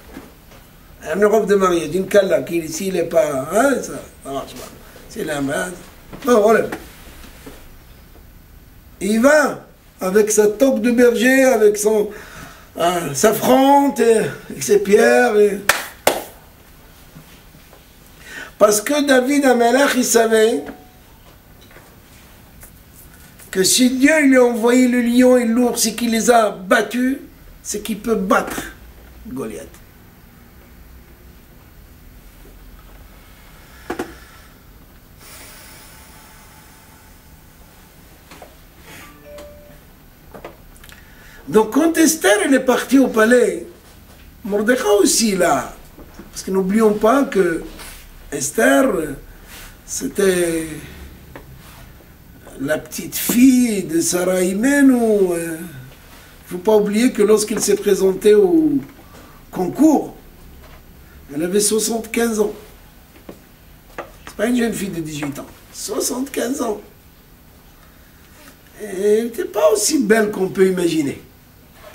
Une robe de mariage, une cala qui ici, il n'est pas... Hein, ça marche pas. C'est la main. Bon, voilà. Il va avec sa toque de berger, avec sa fronte, avec ses pierres. Parce que David Amelech, il savait que si Dieu lui a envoyé le lion et l'ours et qu'il les a battus, c'est qu'il peut battre Goliath. Donc quand Esther elle est partie au palais, Mordechai aussi là, parce que n'oublions pas que Esther, c'était la petite fille de Sarah Imenu. Il ne faut pas oublier que lorsqu'elle s'est présentée au concours, elle avait 75 ans. C'est pas une jeune fille de 18 ans, 75 ans. Elle n'était pas aussi belle qu'on peut imaginer.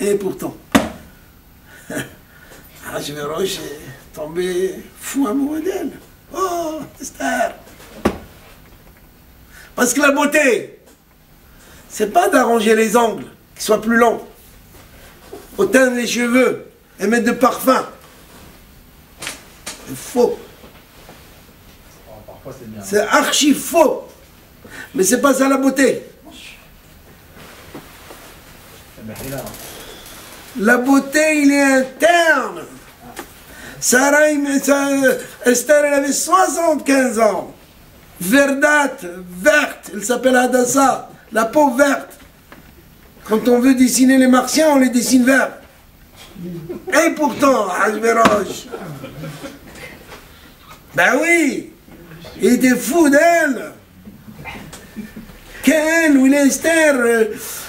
Et pourtant, Achashverosh est tombé fou amoureux d'elle. Oh, Esther. Parce que la beauté, c'est pas d'arranger les angles, qu'ils soient plus longs, ou teindre les cheveux et mettre de parfum. C'est faux. Parfois c'est bien. C'est archi faux. Mais c'est pas ça la beauté. La beauté, il est interne. Sarah, Esther, elle avait 75 ans. Verdâtre, verte. Elle s'appelle Hadassah. La peau verte. Quand on veut dessiner les martiens, on les dessine verts. Et pourtant, Achashverosh, ben oui, il était fou d'elle. Qu'elle, ou Esther,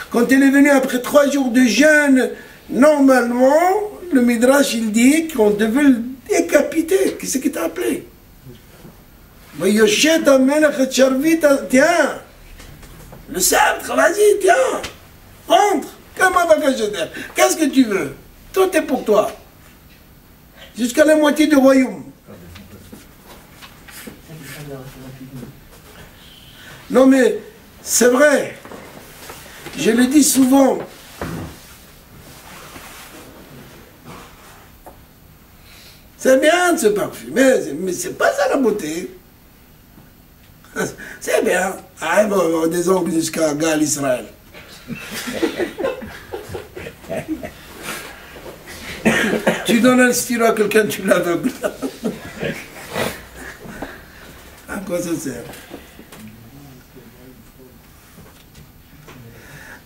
quand elle est venue après 3 jours de jeûne, normalement, le Midrash, il dit qu'on devait le décapiter. Qu'est-ce qui t'a appelé? Tiens, le sceptre, vas-y, tiens, rentre. Comment va Kacheter? Qu'est-ce que tu veux? Tout est pour toi. Jusqu'à la moitié du royaume. Non mais, c'est vrai. Je le dis souvent. C'est bien de se parfumer, mais c'est pas ça la beauté. C'est bien. Ah, bon, des ongles jusqu'à Gal Israël. Tu donnes un stylo à quelqu'un, tu l'aveugles. À quoi ça sert?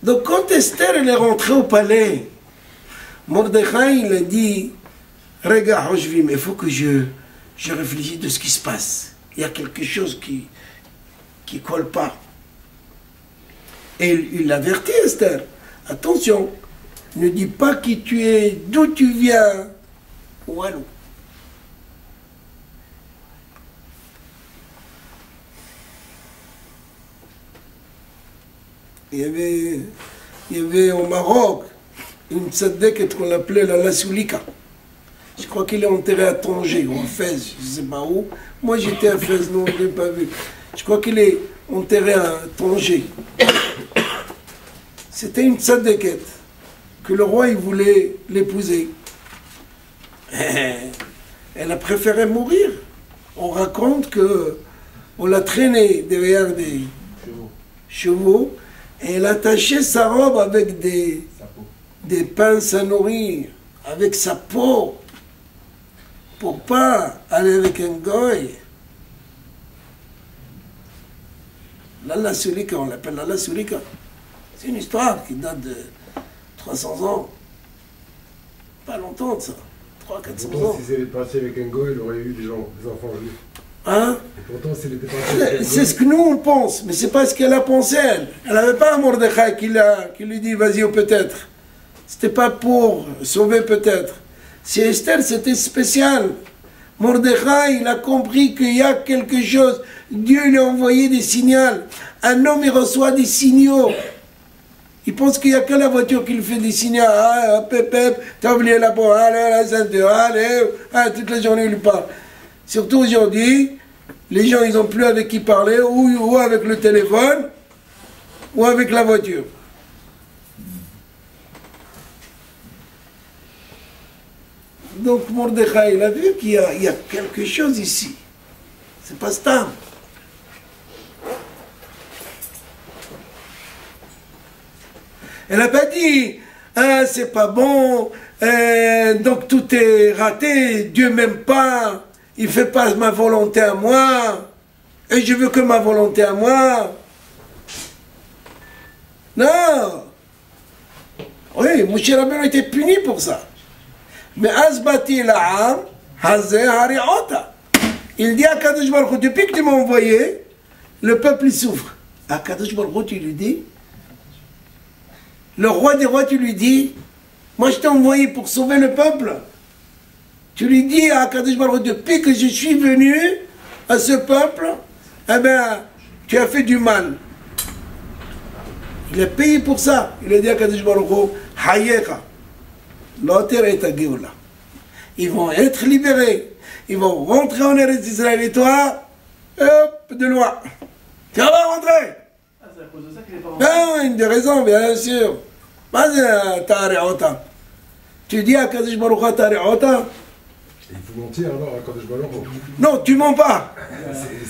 Donc quand Esther elle est rentrée au palais, Mordechai il a dit, regarde, mais il faut que je réfléchisse de ce qui se passe. Il y a quelque chose qui colle pas. Et il l'avertit Esther, attention, ne dis pas qui tu es, d'où tu viens, ou allô. Il y avait au Maroc une tzadékette qu'on appelait la Lasoulika. Je crois qu'il est enterré à Tanger ou à Fès, je ne sais pas où. Moi j'étais à Fès, non, je ne l'ai pas vu. Je crois qu'il est enterré à Tanger. C'était une tzadékette que le roi il voulait l'épouser. Elle a préféré mourir. On raconte que on l'a traînée derrière des chevaux. Et elle attachait sa robe avec des pinces à nourrir, avec sa peau, pour pas aller avec un goy. Lalla Sulika, on l'appelle Lalla Sulika. C'est une histoire qui date de 300 ans. Pas longtemps de ça. 300-400 ans. Si c'était passé avec un goy, il aurait eu des enfants à lui. Hein? Et pourtant, s'il était passé avec un goy... C'est ce que nous on pense, mais c'est pas ce qu'elle a pensé elle. Elle n'avait pas un Mordechai qui lui dit vas-y ou peut-être. C'était pas pour sauver peut-être. Si Esther c'était spécial. Mordechai il a compris qu'il y a quelque chose. Dieu lui a envoyé des signaux. Un homme il reçoit des signaux. Il pense qu'il n'y a que la voiture qui lui fait des signaux. Ah, pep, t'as oublié la porte, allez, la ceinture, allez, toute la journée il lui parle. Surtout aujourd'hui, les gens ils n'ont plus avec qui parler, ou avec le téléphone, ou avec la voiture. Donc Mordechai, il a vu qu'il y a quelque chose ici. C'est pas stable. Elle n'a pas dit, ah, c'est pas bon, donc tout est raté, Dieu m'aime pas, il fait pas ma volonté à moi, et je veux que ma volonté à moi. Non. Oui, Moshe Rabbeinu était puni pour ça. Mais Azbati la'am, hazeh hari'ota. Il dit à Kadosh Baruch Hu, depuis que tu m'as envoyé, le peuple il souffre. À Kadosh Baruch Hu, tu lui dis, le roi des rois, tu lui dis, moi je t'ai envoyé pour sauver le peuple. Tu lui dis à Kadosh Baruch Hu, depuis que je suis venu à ce peuple, eh bien, tu as fait du mal. Il a payé pour ça. Il a dit à Kadosh Baruch Hu, Hayeka, l'auteur est à Géoula. Ils vont être libérés. Ils vont rentrer en Eretz Israël et toi, hop, de loin. Tu vas rentrer. Ah, c'est à cause de ça qu'il est pas rentré. Ben, une des raisons, bien sûr. Vas-y, Tari'ota. Tu dis à Kadosh Baruch Hu, Tari'ota. Il faut mentir alors à Kadosh Baruch Hu. Non, tu mens pas.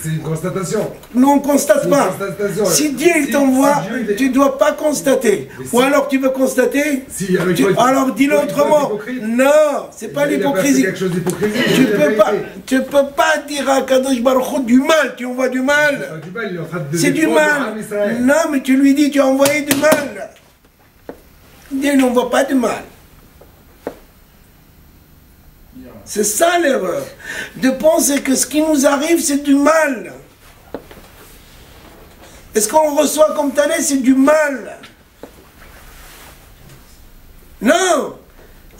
C'est une constatation. Non, on ne constate C'est pas. une constatation. Si Dieu il t'envoie, si Dieu, il est- tu ne dois pas constater. Mais si- Ou alors tu veux constater. Si, alors, il faut être- Alors dis-le il faut être autrement. hypocrite. Non, c'est pas Il a fait l'hypocrisie. quelque chose d'hypocrisie. Tu c'est la peux pas, vérité. tu peux pas dire à Kadosh Baruch Hu du mal. Tu envoies du mal. Du mal, il est en train de C'est du défendre mal. Am Israël. Non, mais tu lui dis tu as envoyé du mal. Dieu n'envoie pas du mal. C'est ça l'erreur. De penser que ce qui nous arrive, c'est du mal. Et ce qu'on reçoit comme talent, c'est du mal. Non.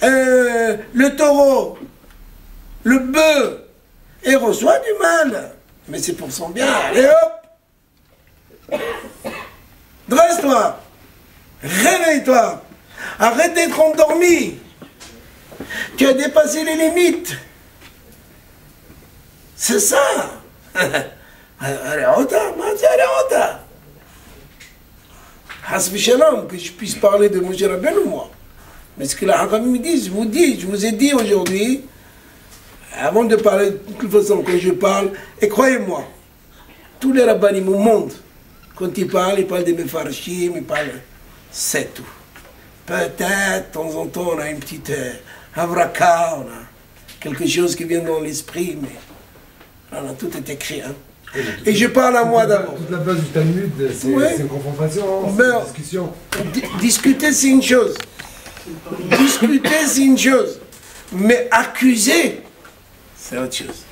Le taureau, le bœuf, il reçoit du mal. Mais c'est pour son bien. Allez hop. Dresse-toi. Réveille-toi. Arrête d'être endormi. Tu as dépassé les limites. C'est ça. Allez, Ota. Hasbi Shalom, que je puisse parler de Moshe Rabbeinu, moi. Mais ce que la Hakam me dit, je vous ai dit aujourd'hui, avant de parler, de toute façon, quand je parle, et croyez-moi, tous les rabbinim au monde, quand ils parlent des Mefarshim, ils parlent, c'est tout. Peut-être, de temps en temps, on a une petite havraka, on a quelque chose qui vient dans l'esprit, mais voilà, tout est écrit. Hein. Et je parle à moi d'abord. Toute la base du Talmud, c'est Ouais. c'est une confrontation, hein, Ben, c'est une discussion. Discuter, c'est une chose. Discuter, c'est une chose. Mais accuser, c'est autre chose.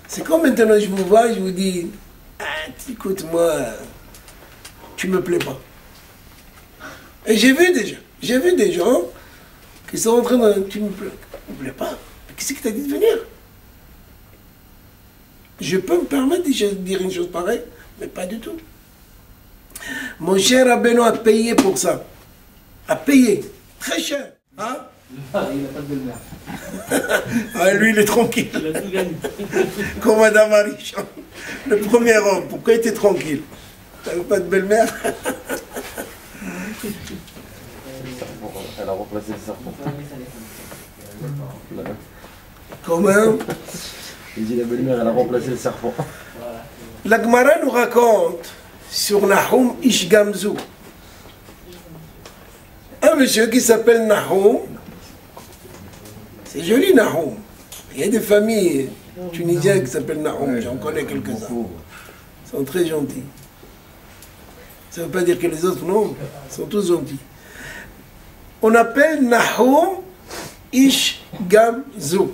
C'est comme maintenant, je vous vois, je vous dis, ah, écoute, moi, tu me plais pas. Et j'ai vu des gens qui sont en train de, tu me plais pas. Mais qui c'est qui t'a dit de venir? Je peux me permettre de dire une chose pareille, mais pas du tout. Mon cher Rabbeinu a payé pour ça. A payé. Très cher. Hein? Ah, il n'a pas de belle-mère. Ah, lui, il est tranquille. Il a tout gagné. Comme Madame Marichon. Le premier homme. Pourquoi il était tranquille? T'avais pas de belle-mère? Elle a remplacé le serpent. Comment? Il dit la belle-mère, elle a remplacé le serpent. La Gemara nous raconte sur Nahum Ish Gamzu. Un monsieur qui s'appelle Nahum. C'est joli Nahum. Il y a des familles tunisiennes qui s'appellent Nahum. J'en connais quelques-uns. Ils sont très gentils. Ça ne veut pas dire que les autres non. Ils sont tous gentils. On appelle Nahum Ish Gamzu.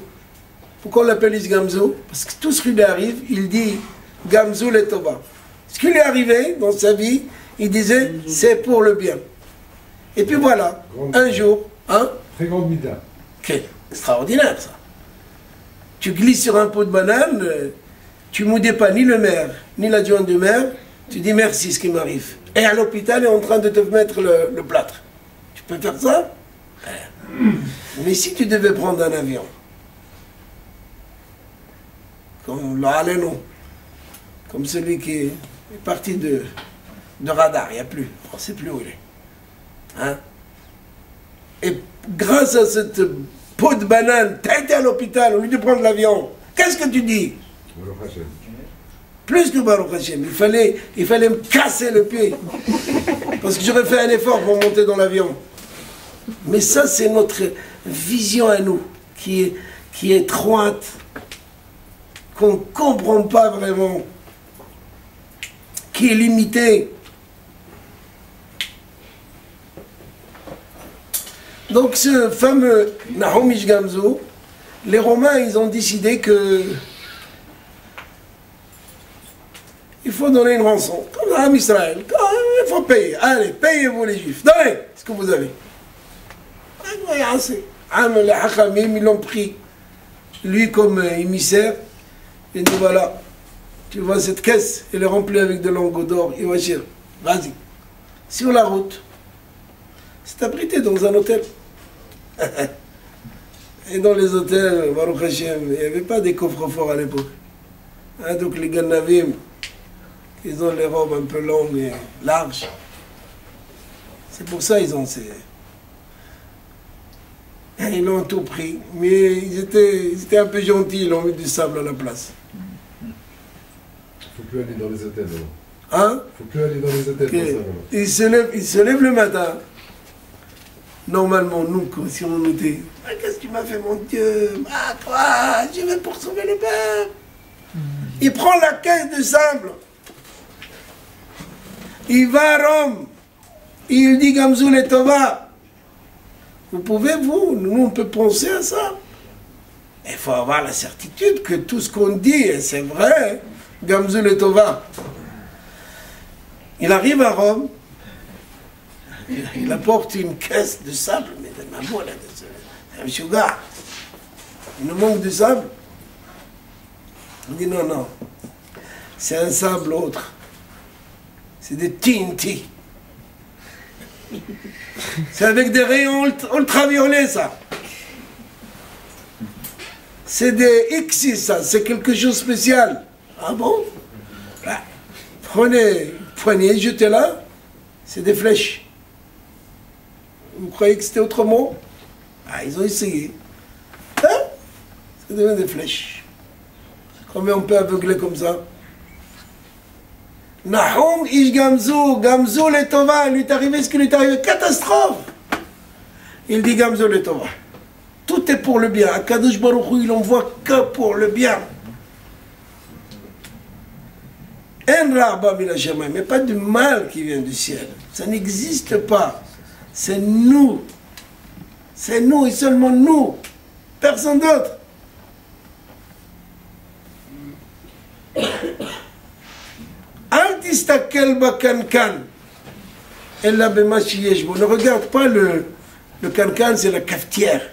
Pourquoi on l'appelle Ish Gamzu? Parce que tout ce qui lui arrive, il dit Gamzu le Tova. Ce qui lui est arrivé dans sa vie, il disait c'est pour le bien. Et puis voilà, un jour, hein? Très grande mida. Quel extraordinaire ça. Tu glisses sur un pot de banane, tu ne moudais pas ni le maire, ni l'adjoint du maire, tu dis merci ce qui m'arrive. Et à l'hôpital, il est en train de te mettre le plâtre. Tu peux faire ça? Mais si tu devais prendre un avion, comme l'Aleno, comme celui qui est parti de radar, il n'y a plus, on ne sait plus où il est. Hein? Et grâce à cette peau de banane, tu as été à l'hôpital au lieu de prendre l'avion. Qu'est-ce que tu dis? Baruch Hashem. Plus que Baruch Hashem, il fallait me casser le pied. Parce que j'aurais fait un effort pour monter dans l'avion. Mais ça, c'est notre vision à nous, qui est étroite, qu'on ne comprend pas vraiment, qui est limitée. Donc ce fameux Nahum Ish Gamzu, les Romains, ils ont décidé que il faut donner une rançon. Comme à Israël, il faut payer. Allez, payez-vous les Juifs. Donnez ce que vous avez. Les Hachamim, ils l'ont pris, lui comme émissaire. Il dit voilà, tu vois cette caisse, elle est remplie avec de lingots d'or. Il va dire, vas-y. sur la route. C'est abrité dans un hôtel. Et dans les hôtels, Baruch Hashem, il n'y avait pas des coffres-forts à l'époque. Hein, donc les Gannavim, ils ont les robes un peu longues et larges. C'est pour ça qu'ils ont ces... Ils l'ont tout pris, mais ils étaient un peu gentils, ils ont mis du sable à la place. Il ne faut plus aller dans les hôtels. Hein? Il ne faut plus aller dans les hôtels Okay. pour ça. Il se lève le matin. Normalement, nous, si on nous dit « Qu'est-ce que tu m'as fait, mon Dieu? Ah, toi, je vais pour sauver le peuple. » Il prend la caisse de sable. Il va à Rome. Il dit « Gamzou le Tova. » Vous pouvez, nous, on peut penser à ça. Il faut avoir la certitude que tout ce qu'on dit, c'est vrai. Gamzou le Tova. Il arrive à Rome. Il apporte une caisse de sable, mais de ma là, c'est un sugar. Il nous manque de sable. Il dit non, non, c'est un sable autre. C'est des TNT. C'est avec des rayons ultraviolets, ça. C'est des Xis, ça, c'est quelque chose de spécial. Ah bon? Là, prenez une poignée, jetez-la, c'est des flèches. Vous croyez que c'était autrement? Ah, ils ont essayé. Hein? Ça devient des flèches. Combien on peut aveugler comme ça? Nahum ish Gamzou, Gamzou le Tova, lui est arrivé ce qui lui est arrivé, catastrophe! Il dit Gamzou le Tova. Tout est pour le bien. Akadosh Baruch Hu, il envoie que pour le bien. En Rabba Minashamayim, mais pas du mal qui vient du ciel. Ça n'existe pas. C'est nous. C'est nous et seulement nous. Personne d'autre. Ne regarde pas le cancan, c'est la cafetière.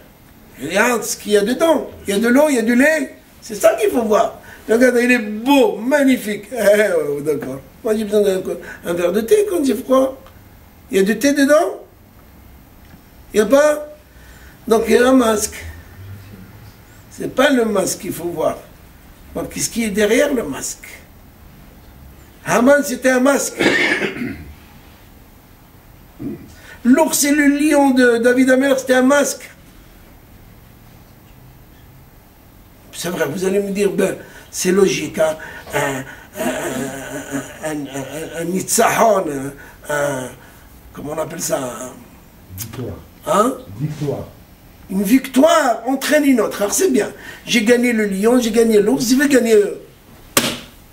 Regarde ce qu'il y a dedans. Il y a de l'eau, il y a du lait. C'est ça qu'il faut voir. Regarde, il est beau, magnifique. Oh, d'accord. Moi, j'ai besoin d'un verre de thé quand j'ai froid. Il y a du thé dedans? Il n'y a pas? Donc il y a un masque. C'est pas le masque qu'il faut voir. Donc qu'est-ce qui est derrière le masque? Haman, c'était un masque. L'ours et le lion de David Amer, c'était un masque. C'est vrai, vous allez me dire, ben, c'est logique, hein? Un nitzahon, comment on appelle ça? Victoire. Hein? Victoire. Une victoire entraîne une autre. Alors c'est bien. J'ai gagné le lion, j'ai gagné l'ours, je vais gagner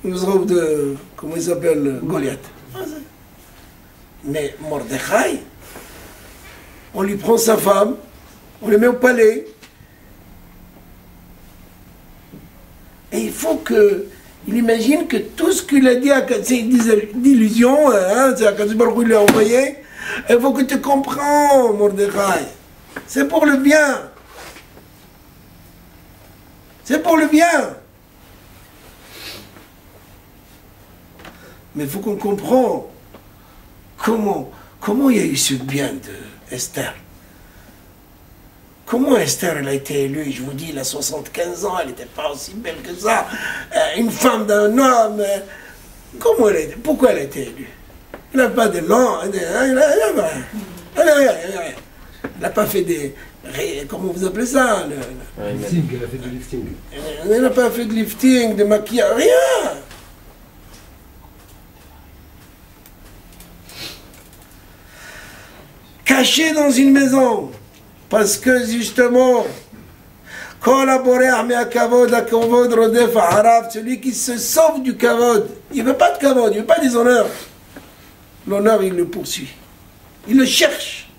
une robe de, comment il s'appelle, Goliath. Mais Mordechai, on lui prend sa femme, on le met au palais. Et il faut que, il imagine que tout ce qu'il a dit, c'est des illusions, hein, c'est à Kadosh Baruch Hu lui a envoyé. Il faut que tu comprennes, Mordechai. C'est pour le bien. C'est pour le bien. Mais il faut qu'on comprenne comment il y a eu ce bien de Esther. Comment Esther, elle a été élue? Je vous dis, elle a 75 ans, elle n'était pas aussi belle que ça. Une femme d'un homme. Comment elle a été? Pourquoi elle a été élue? Elle n'a pas de long. Elle n'a pas fait des... Comment vous appelez ça? Lifting, elle a fait du lifting. Elle n'a pas fait de lifting, de maquillage, rien. Cachée dans une maison. Parce que justement, collaborer à kavod, la kavod rodef harav, celui qui se sauve du kavod, il ne veut pas de kavod, il ne veut pas des honneurs. L'honneur, il le poursuit. Il le cherche.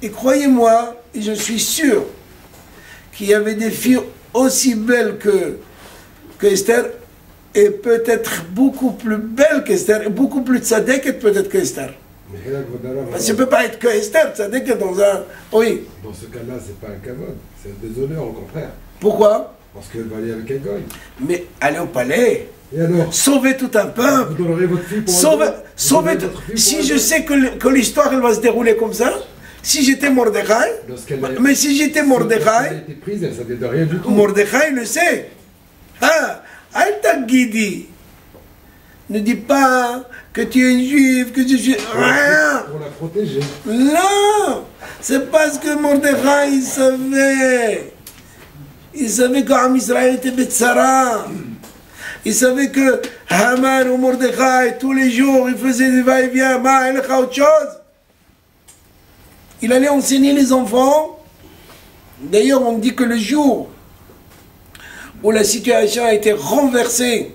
Et croyez-moi, et je suis sûr qu'il y avait des filles aussi belles que Esther, et peut-être beaucoup plus belles qu'Esther, et beaucoup plus tzadéket peut-être qu'Esther. Ça ne peut pas être que Esther, tzadéket dans un... Oui. Dans ce cas-là, c'est pas un kavod, c'est un déshonneur au contraire. Pourquoi? Parce qu'elle va aller avec un goy. Mais aller au palais, Et alors, sauver tout un peuple, vous donnerez votre fille pour sauver, un don? sauver Vous donnerez votre fille pour si un je don? sais que l'histoire elle va se dérouler comme ça, si j'étais Mordechai, mais si j'étais Elle a Mordechai, été prise, elle savait de rien du tout. Mordechai le sait. Ah, Al-Tagidi, ne dis pas que tu es juif, que je suis... Rien. Pour la protéger. Non, c'est parce que Mordechai, il savait. Il savait qu'Am Israël était Betsara. Il savait que Haman ou Mordechai, tous les jours, il faisait des va-et-vient, il a autre chose. Il allait enseigner les enfants. D'ailleurs, on dit que le jour où la situation a été renversée,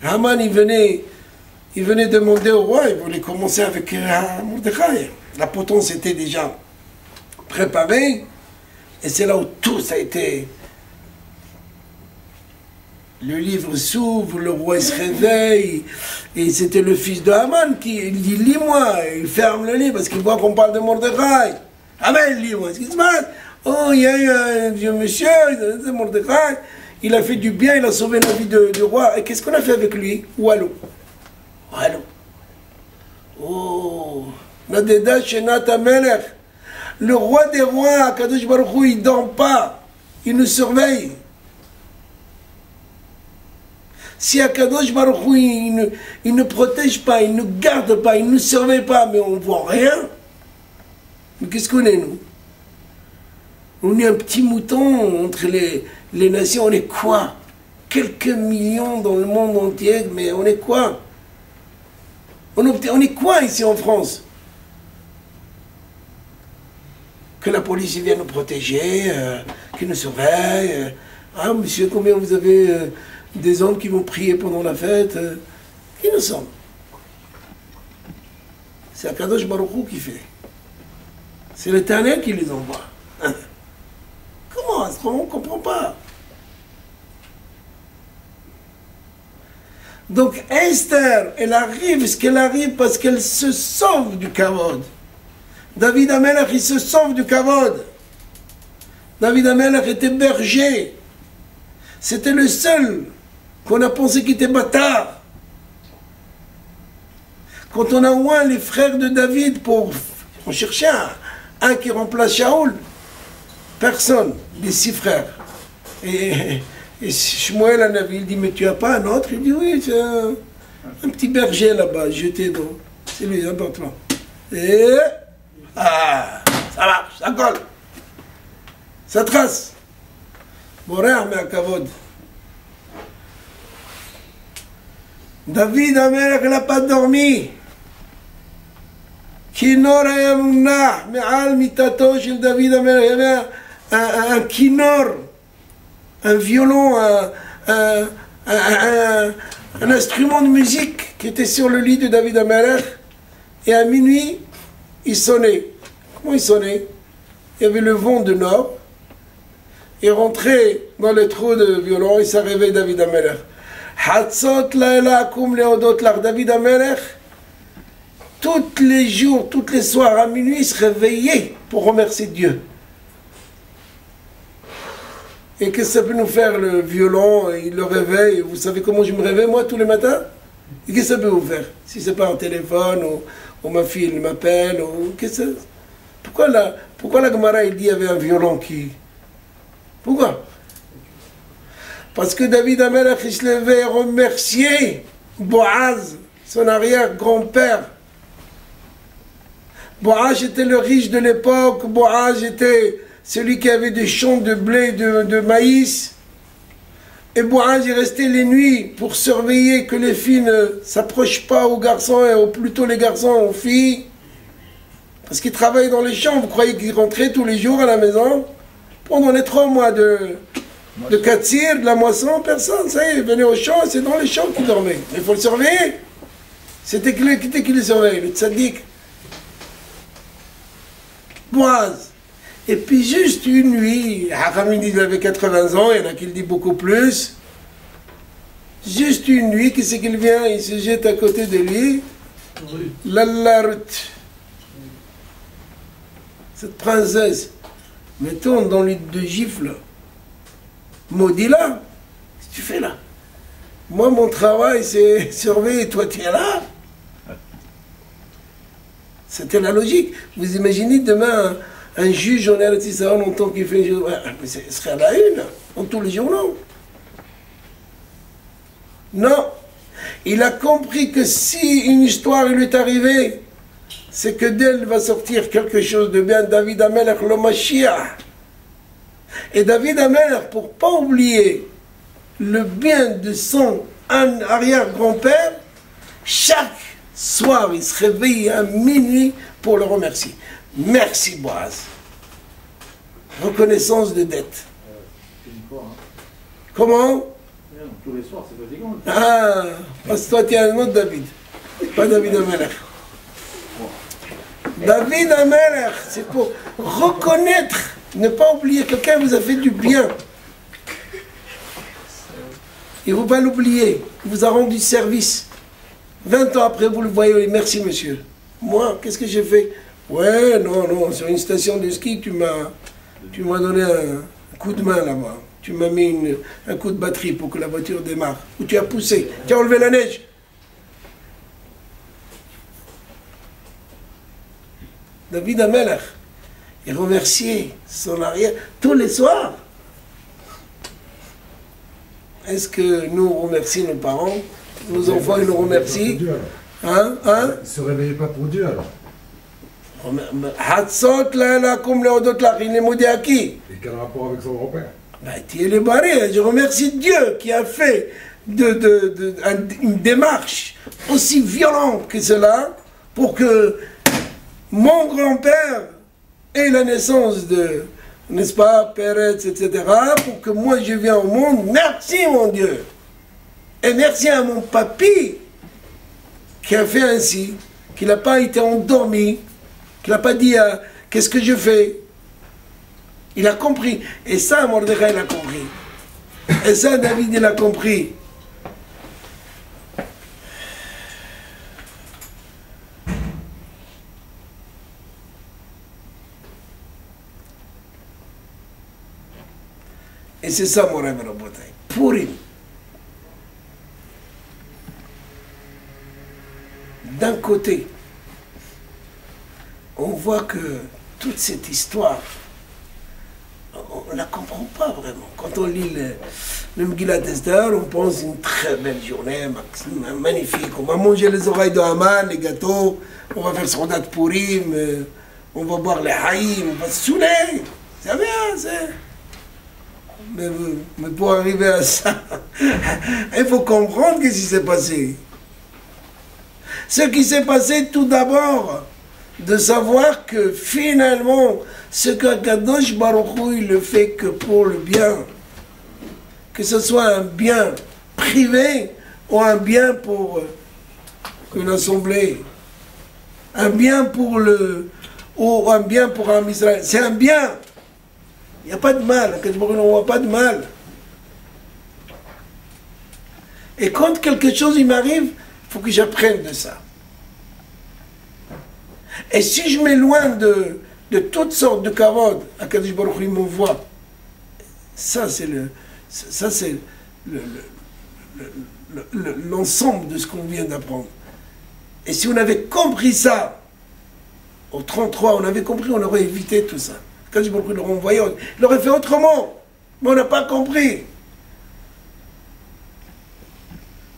Haman, il venait demander au roi, il voulait commencer avec Mordechai. La potence était déjà préparée, et c'est là où tout ça a été... Le livre s'ouvre, le roi se réveille, et c'était le fils de Haman qui dit « Lis-moi », il ferme le livre parce qu'il voit qu'on parle de Mordechai. « Haman, lis-moi, qu'est-ce qui se passe ? Oh, il y a eu un vieux monsieur, c'est Mordechai, il a fait du bien, il a sauvé la vie du roi. Et qu'est-ce qu'on a fait avec lui ? Wallo. Wallo. Oh, Nadeda Shenat Amelech. Le roi des rois, Kadosh Baruch Hu, il ne dort pas, il nous surveille. Si Akadosh Baruch Hu, il ne protège pas, il ne garde pas, il ne surveille pas, mais on ne voit rien. Mais qu'est-ce qu'on est, nous? On est un petit mouton entre les nations. On est quoi? Quelques millions dans le monde entier, mais on est quoi? On est quoi ici en France? Que la police vienne nous protéger, qu'il nous surveille. Ah, monsieur, combien vous avez des hommes qui vont prier pendant la fête? Qui nous sommes? C'est Akadosh Baruch Hu qui fait. C'est l'Éternel qui les envoie. Comment? On ne comprend pas. Donc Esther, elle arrive ce qu'elle arrive parce qu'elle se sauve du kavod. David Amelech, il se sauve du kavod. David Amelech était berger. C'était le seul qu'on a pensé qu'il était bâtard. Quand on a oint les frères de David on cherchait un qui remplace Shaoul. Personne, les 6 frères. Et Shmuel Hanavi, il dit, mais tu n'as pas un autre? Il dit, oui, c'est un petit berger là-bas, jeté dans... C'est lui, important. Et... Ah, ça marche, ça colle. Ça trace. Morer, mais à Kavod. David Amelech n'a pas dormi. Kinor Ayamunah, Me'al Mitato shel David Amelech. Il y avait un kinor, un violon, un instrument de musique qui était sur le lit de David Amelech. Et à minuit, il sonnait. Comment il sonnait? Il y avait le vent de nord. Il rentrait dans le trou de violon et ça réveillait David Amelech. Hatzot laela akum leodot lach. David Amelech, tous les jours, tous les soirs, à minuit, il se réveillait pour remercier Dieu. Et qu'est-ce que ça peut nous faire, le violon? Il le réveille. Vous savez comment je me réveille, moi, tous les matins? Et qu'est-ce que ça peut vous faire? Si c'est pas un téléphone, ou ma fille m'appelle, ou qu'est-ce que c'est? Pourquoi la Gemara, il dit qu'il y avait un violon qui... Pourquoi? Parce que David Amelech, il se levait remercier Boaz, son arrière-grand-père. Boaz était le riche de l'époque. Boaz était celui qui avait des champs de blé, de maïs. Et Boaz, il restait les nuits pour surveiller que les filles ne s'approchent pas aux garçons, et plutôt les garçons aux filles. Parce qu'il travaillait dans les champs. Vous croyez qu'il rentrait tous les jours à la maison? Pendant les 3 mois de Katsir, de la moisson, personne. Ça y est, il venait au champ, c'est dans les champs qu'il dormait. Mais il faut le surveiller. C'était qui le surveille? Le tzaddik. Boaz. Et puis juste une nuit, Hacham dit qu'il avait 80 ans, il y en a qui le disent beaucoup plus. Juste une nuit, qui c'est qu'il vient, il se jette à côté de lui. Lallarut. Cette princesse, mettons dans l'huile de gifle, maudit là, qu'est-ce que tu fais là? Moi, mon travail, c'est surveiller, toi, tu es là. C'était la logique. Vous imaginez demain un juge en Eretz Israël en tant qu'il fait un mais ce serait à la une, dans tous les journaux. Non. Il a compris que si une histoire lui est arrivée, c'est que d'elle va sortir quelque chose de bien. David Amelech, le Mashiach. Et David Amelech, pour ne pas oublier le bien de son arrière-grand-père, chaque soir, il se réveille à minuit pour le remercier. Merci, Boaz. Reconnaissance de dette. Comment? Tous les soirs, c'est fatigant. Ah, parce que toi, tu es un autre David. Pas David Amelech. David Amelech, c'est pour reconnaître, ne pas oublier, quelqu'un vous a fait du bien. Il ne faut pas l'oublier. Il vous a rendu service. 20 ans après, vous le voyez, merci monsieur. Moi, qu'est-ce que j'ai fait? Ouais, non, sur une station de ski, tu m'as donné un coup de main là-bas. Tu m'as mis un coup de batterie pour que la voiture démarre. Ou tu as poussé, tu as enlevé la neige. David Amelech, il remerciait son arrière tous les soirs. Est-ce que nous remercions nos parents? Nos enfants, ils nous remercient? Hein? Ils ne se réveillaient pas pour Dieu alors. Hatzot la comme leodot la, il est maudit à qui? Et quel rapport avec son grand-père? Tu es les barrés. Je remercie Dieu qui a fait une démarche aussi violente que cela pour que mon grand-père ait la naissance de, n'est-ce pas, Peretz, etc., pour que moi je vienne au monde. Merci mon Dieu. Et merci à mon papy qui a fait ainsi, qui n'a pas été endormi, qui n'a pas dit qu'est-ce que je fais. Il a compris. Et ça, Mordechai, il a compris. Et ça, David, il a compris. Et c'est ça, mon rêve, Rabotai. Purim. D'un côté, on voit que toute cette histoire, on ne la comprend pas vraiment. Quand on lit le Megillat Esther, on pense une très belle journée, magnifique. On va manger les oreilles de Haman, les gâteaux, on va faire son date Purim, on va boire les haïm, on va se saouler. C'est bien, c'est... Mais pour arriver à ça, il faut comprendre ce qui s'est passé. Ce qui s'est passé tout d'abord, de savoir que finalement, ce qu'Akadosh Baruch Hu, il le fait que pour le bien. Que ce soit un bien privé ou un bien pour une assemblée. Un bien pour ou un bien pour un Israël. C'est un bien. Il n'y a pas de mal. Akadosh Baruch Hu, on ne voit pas de mal. Et quand quelque chose il m'arrive, il faut que j'apprenne de ça. Et si je m'éloigne de toutes sortes de kavod, Akadosh Baruch Hu m'envoie. Ça, c'est l'ensemble de ce qu'on vient d'apprendre. Et si on avait compris ça, au 33, on avait compris, on aurait évité tout ça. Akadosh Baruch Hu l'aurait envoyé, il l'aurait fait autrement. Mais on n'a pas compris.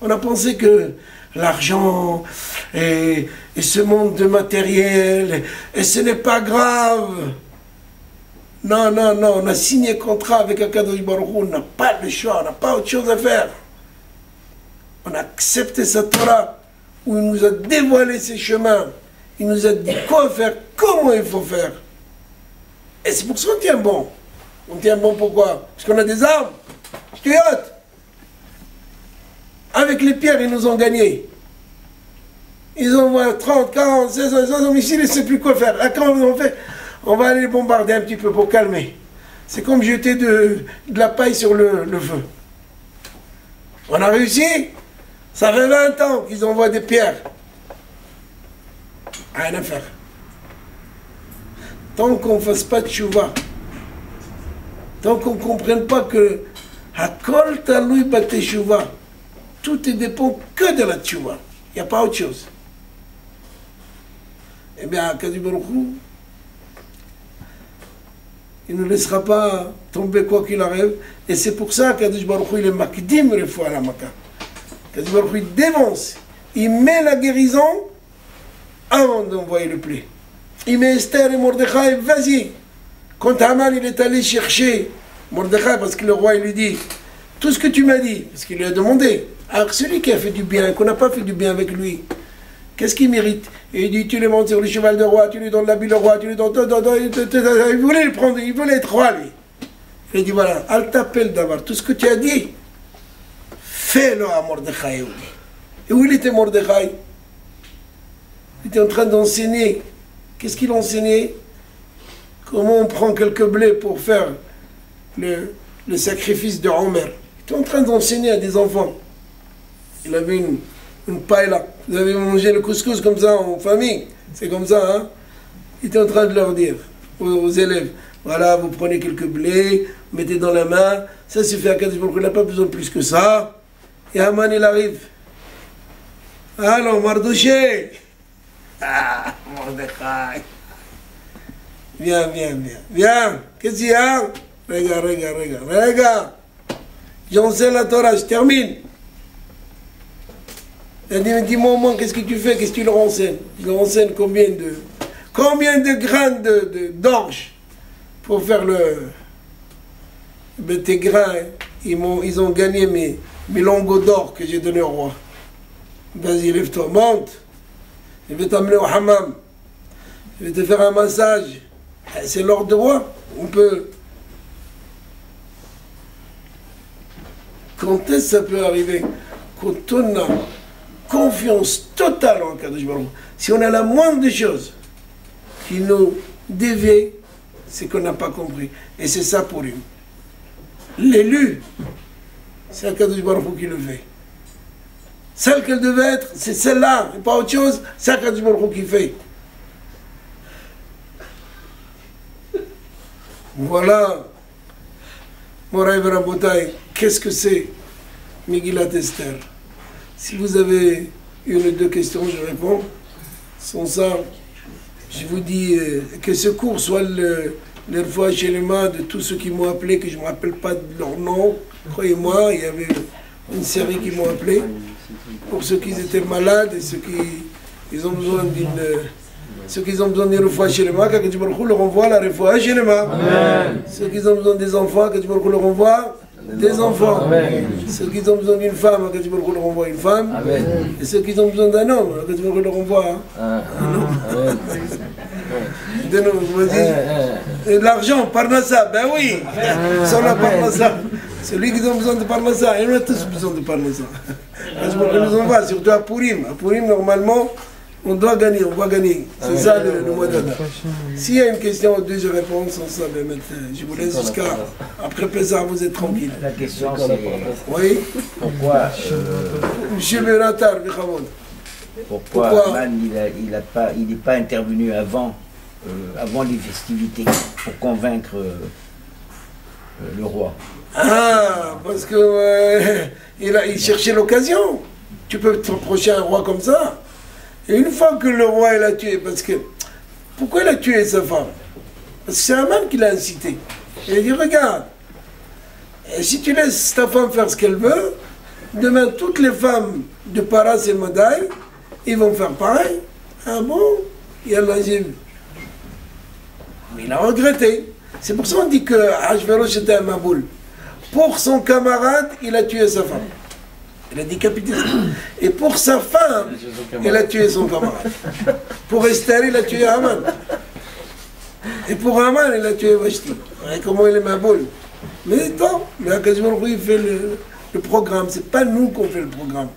On a pensé que l'argent et ce monde de matériel, et ce n'est pas grave. Non, on a signé contrat avec Akadosh Baruch Hu, on n'a pas le choix, on n'a pas autre chose à faire. On a accepté sa Torah, où il nous a dévoilé ses chemins, il nous a dit quoi faire, comment il faut faire. Et c'est pour ça qu'on tient bon. On tient bon pourquoi? Parce qu'on a des armes. Stuyot. Avec les pierres, ils nous ont gagnés. Ils envoient 30, 40, 60 missiles, ils ne savent plus quoi faire. Là, comment on fait? On va aller les bombarder un petit peu pour calmer. C'est comme jeter de la paille sur le feu. On a réussi. Ça fait 20 ans qu'ils envoient des pierres. Rien à faire. Tant qu'on ne fasse pas de tchouva, tant qu'on ne comprenne pas que Hakol Taloui Bateshuva, tout ne dépend que de la tchouva. Il n'y a pas autre chose. Eh bien, Akadosh Baruch Hu, il ne laissera pas tomber quoi qu'il arrive. Et c'est pour ça qu'Akadosh Baruch Hu, il est makdim refoua la maka. Akadosh Baruch Hu, il dévance. Il met la guérison avant d'envoyer le plaie. Il met Esther et Mordechai, vas-y. Quand Haman, il est allé chercher Mordechai, parce que le roi, il lui dit, tout ce que tu m'as dit, parce qu'il lui a demandé. Alors celui qui a fait du bien, qu'on n'a pas fait du bien avec lui, qu'est-ce qu'il mérite? Et il dit, tu le montes sur le cheval de roi, tu lui donnes l'habit de roi, tu lui donnes... Il voulait le prendre, il voulait être roi, lui. Il dit, voilà, al t'appelle d'avoir tout ce que tu as dit, fais-le à Mordechai. Et où il était Mordechai? Il était en train d'enseigner. Qu'est-ce qu'il enseignait? Comment on prend quelques blés pour faire le sacrifice de Omer. Il était en train d'enseigner à des enfants. Il avait une paille là. Vous avez mangé le couscous comme ça en famille. C'est comme ça, hein? Il était en train de leur dire aux élèves, voilà, vous prenez quelques blés, mettez dans la main, ça suffit à Kadosh Baruch Hu, il n'a pas besoin de plus que ça. Et Haman, il arrive. Alors, Mardoché. Ah, Mordechai. Viens. Qu'est-ce qu'il y a? Regarde. J'enseigne la Torah, je termine. Il a dit, mais dis-moi au moins, qu'est-ce que tu fais? Qu'est-ce que tu leur enseignes? Je leur enseigne combien de grains d'orge pour faire tes grains. Ils ont gagné mes lingots d'or que j'ai donnés au roi. Vas-y, lève-toi, monte. Je vais t'amener au hammam. Je vais te faire un massage. C'est l'ordre de roi. On peut... Quand est-ce que ça peut arriver? Quand on a confiance totale en Kadosh Baruch Hu. Si on a la moindre chose qui nous dévie, c'est qu'on n'a pas compris. Et c'est ça pour lui. L'élu, c'est Kadosh Baruch Hu qui le fait. Celle qu'elle devait être, c'est celle-là, et pas autre chose, c'est Kadosh Baruch Hu qui fait. Voilà, Moraï Rabotai, qu'est-ce que c'est Megillat Esther? Si vous avez une ou deux questions, je réponds. Sans ça, je vous dis que ce cours soit les fois chez les mains de tous ceux qui m'ont appelé, que je ne me rappelle pas de leur nom. Croyez-moi, il y avait une série qui m'ont appelé. Pour ceux qui étaient malades et ceux qui ont besoin d'une... Ceux qui ont besoin d'une refoua chez les mains, que Baruch Hu leur envoie la refoua chez les mains. Ceux qui ont besoin des enfants, que Baruch Hu leur envoie des enfants. Amen. Ceux qui ont besoin d'une femme, que Baruch Hu leur envoie une femme. Amen. Et ceux qui ont besoin d'un homme, que Baruch Hu leur envoie un homme. De nous, et l'argent, Parnassa, ben oui, sans la Parnassa. Celui qui a besoin de Parnassa, et on a tous besoin de Parnassa. Parce qu'on nous envoie, surtout à Purim. À Purim, normalement, on doit gagner, on va gagner. C'est ça le mois d'Adar. S'il y a une question ou deux, je réponds sans ça. Mais maintenant, je vous laisse jusqu'à après Pessah, vous êtes tranquille. La question c'est... Oui. Pourquoi Monsieur Benatar, pourquoi Haman, il n'est pas intervenu avant les festivités pour convaincre le roi? Ah, parce que il cherchait l'occasion. Tu peux te reprocher à un roi comme ça. Et une fois que le roi l'a tué, parce que... Pourquoi il a tué sa femme? Parce que c'est Haman qui l'a incité. Il a dit, regarde, si tu laisses ta femme faire ce qu'elle veut, demain toutes les femmes de Paras et Madaï, ils vont faire pareil. Ah bon? Yallah, j'ai vu. Mais il a regretté. C'est pour ça qu'on dit que Achvérosh était un maboul. Pour son camarade, il a tué sa femme. Il a décapité sa femme. Et pour sa femme, il a tué son camarade. Pour Esther, il a tué Haman. Et pour Haman, il a tué Vashti. Et comment il est maboul. Mais non, mais Akadosh Baruch Hu, il fait le programme. C'est pas nous qu'on fait le programme.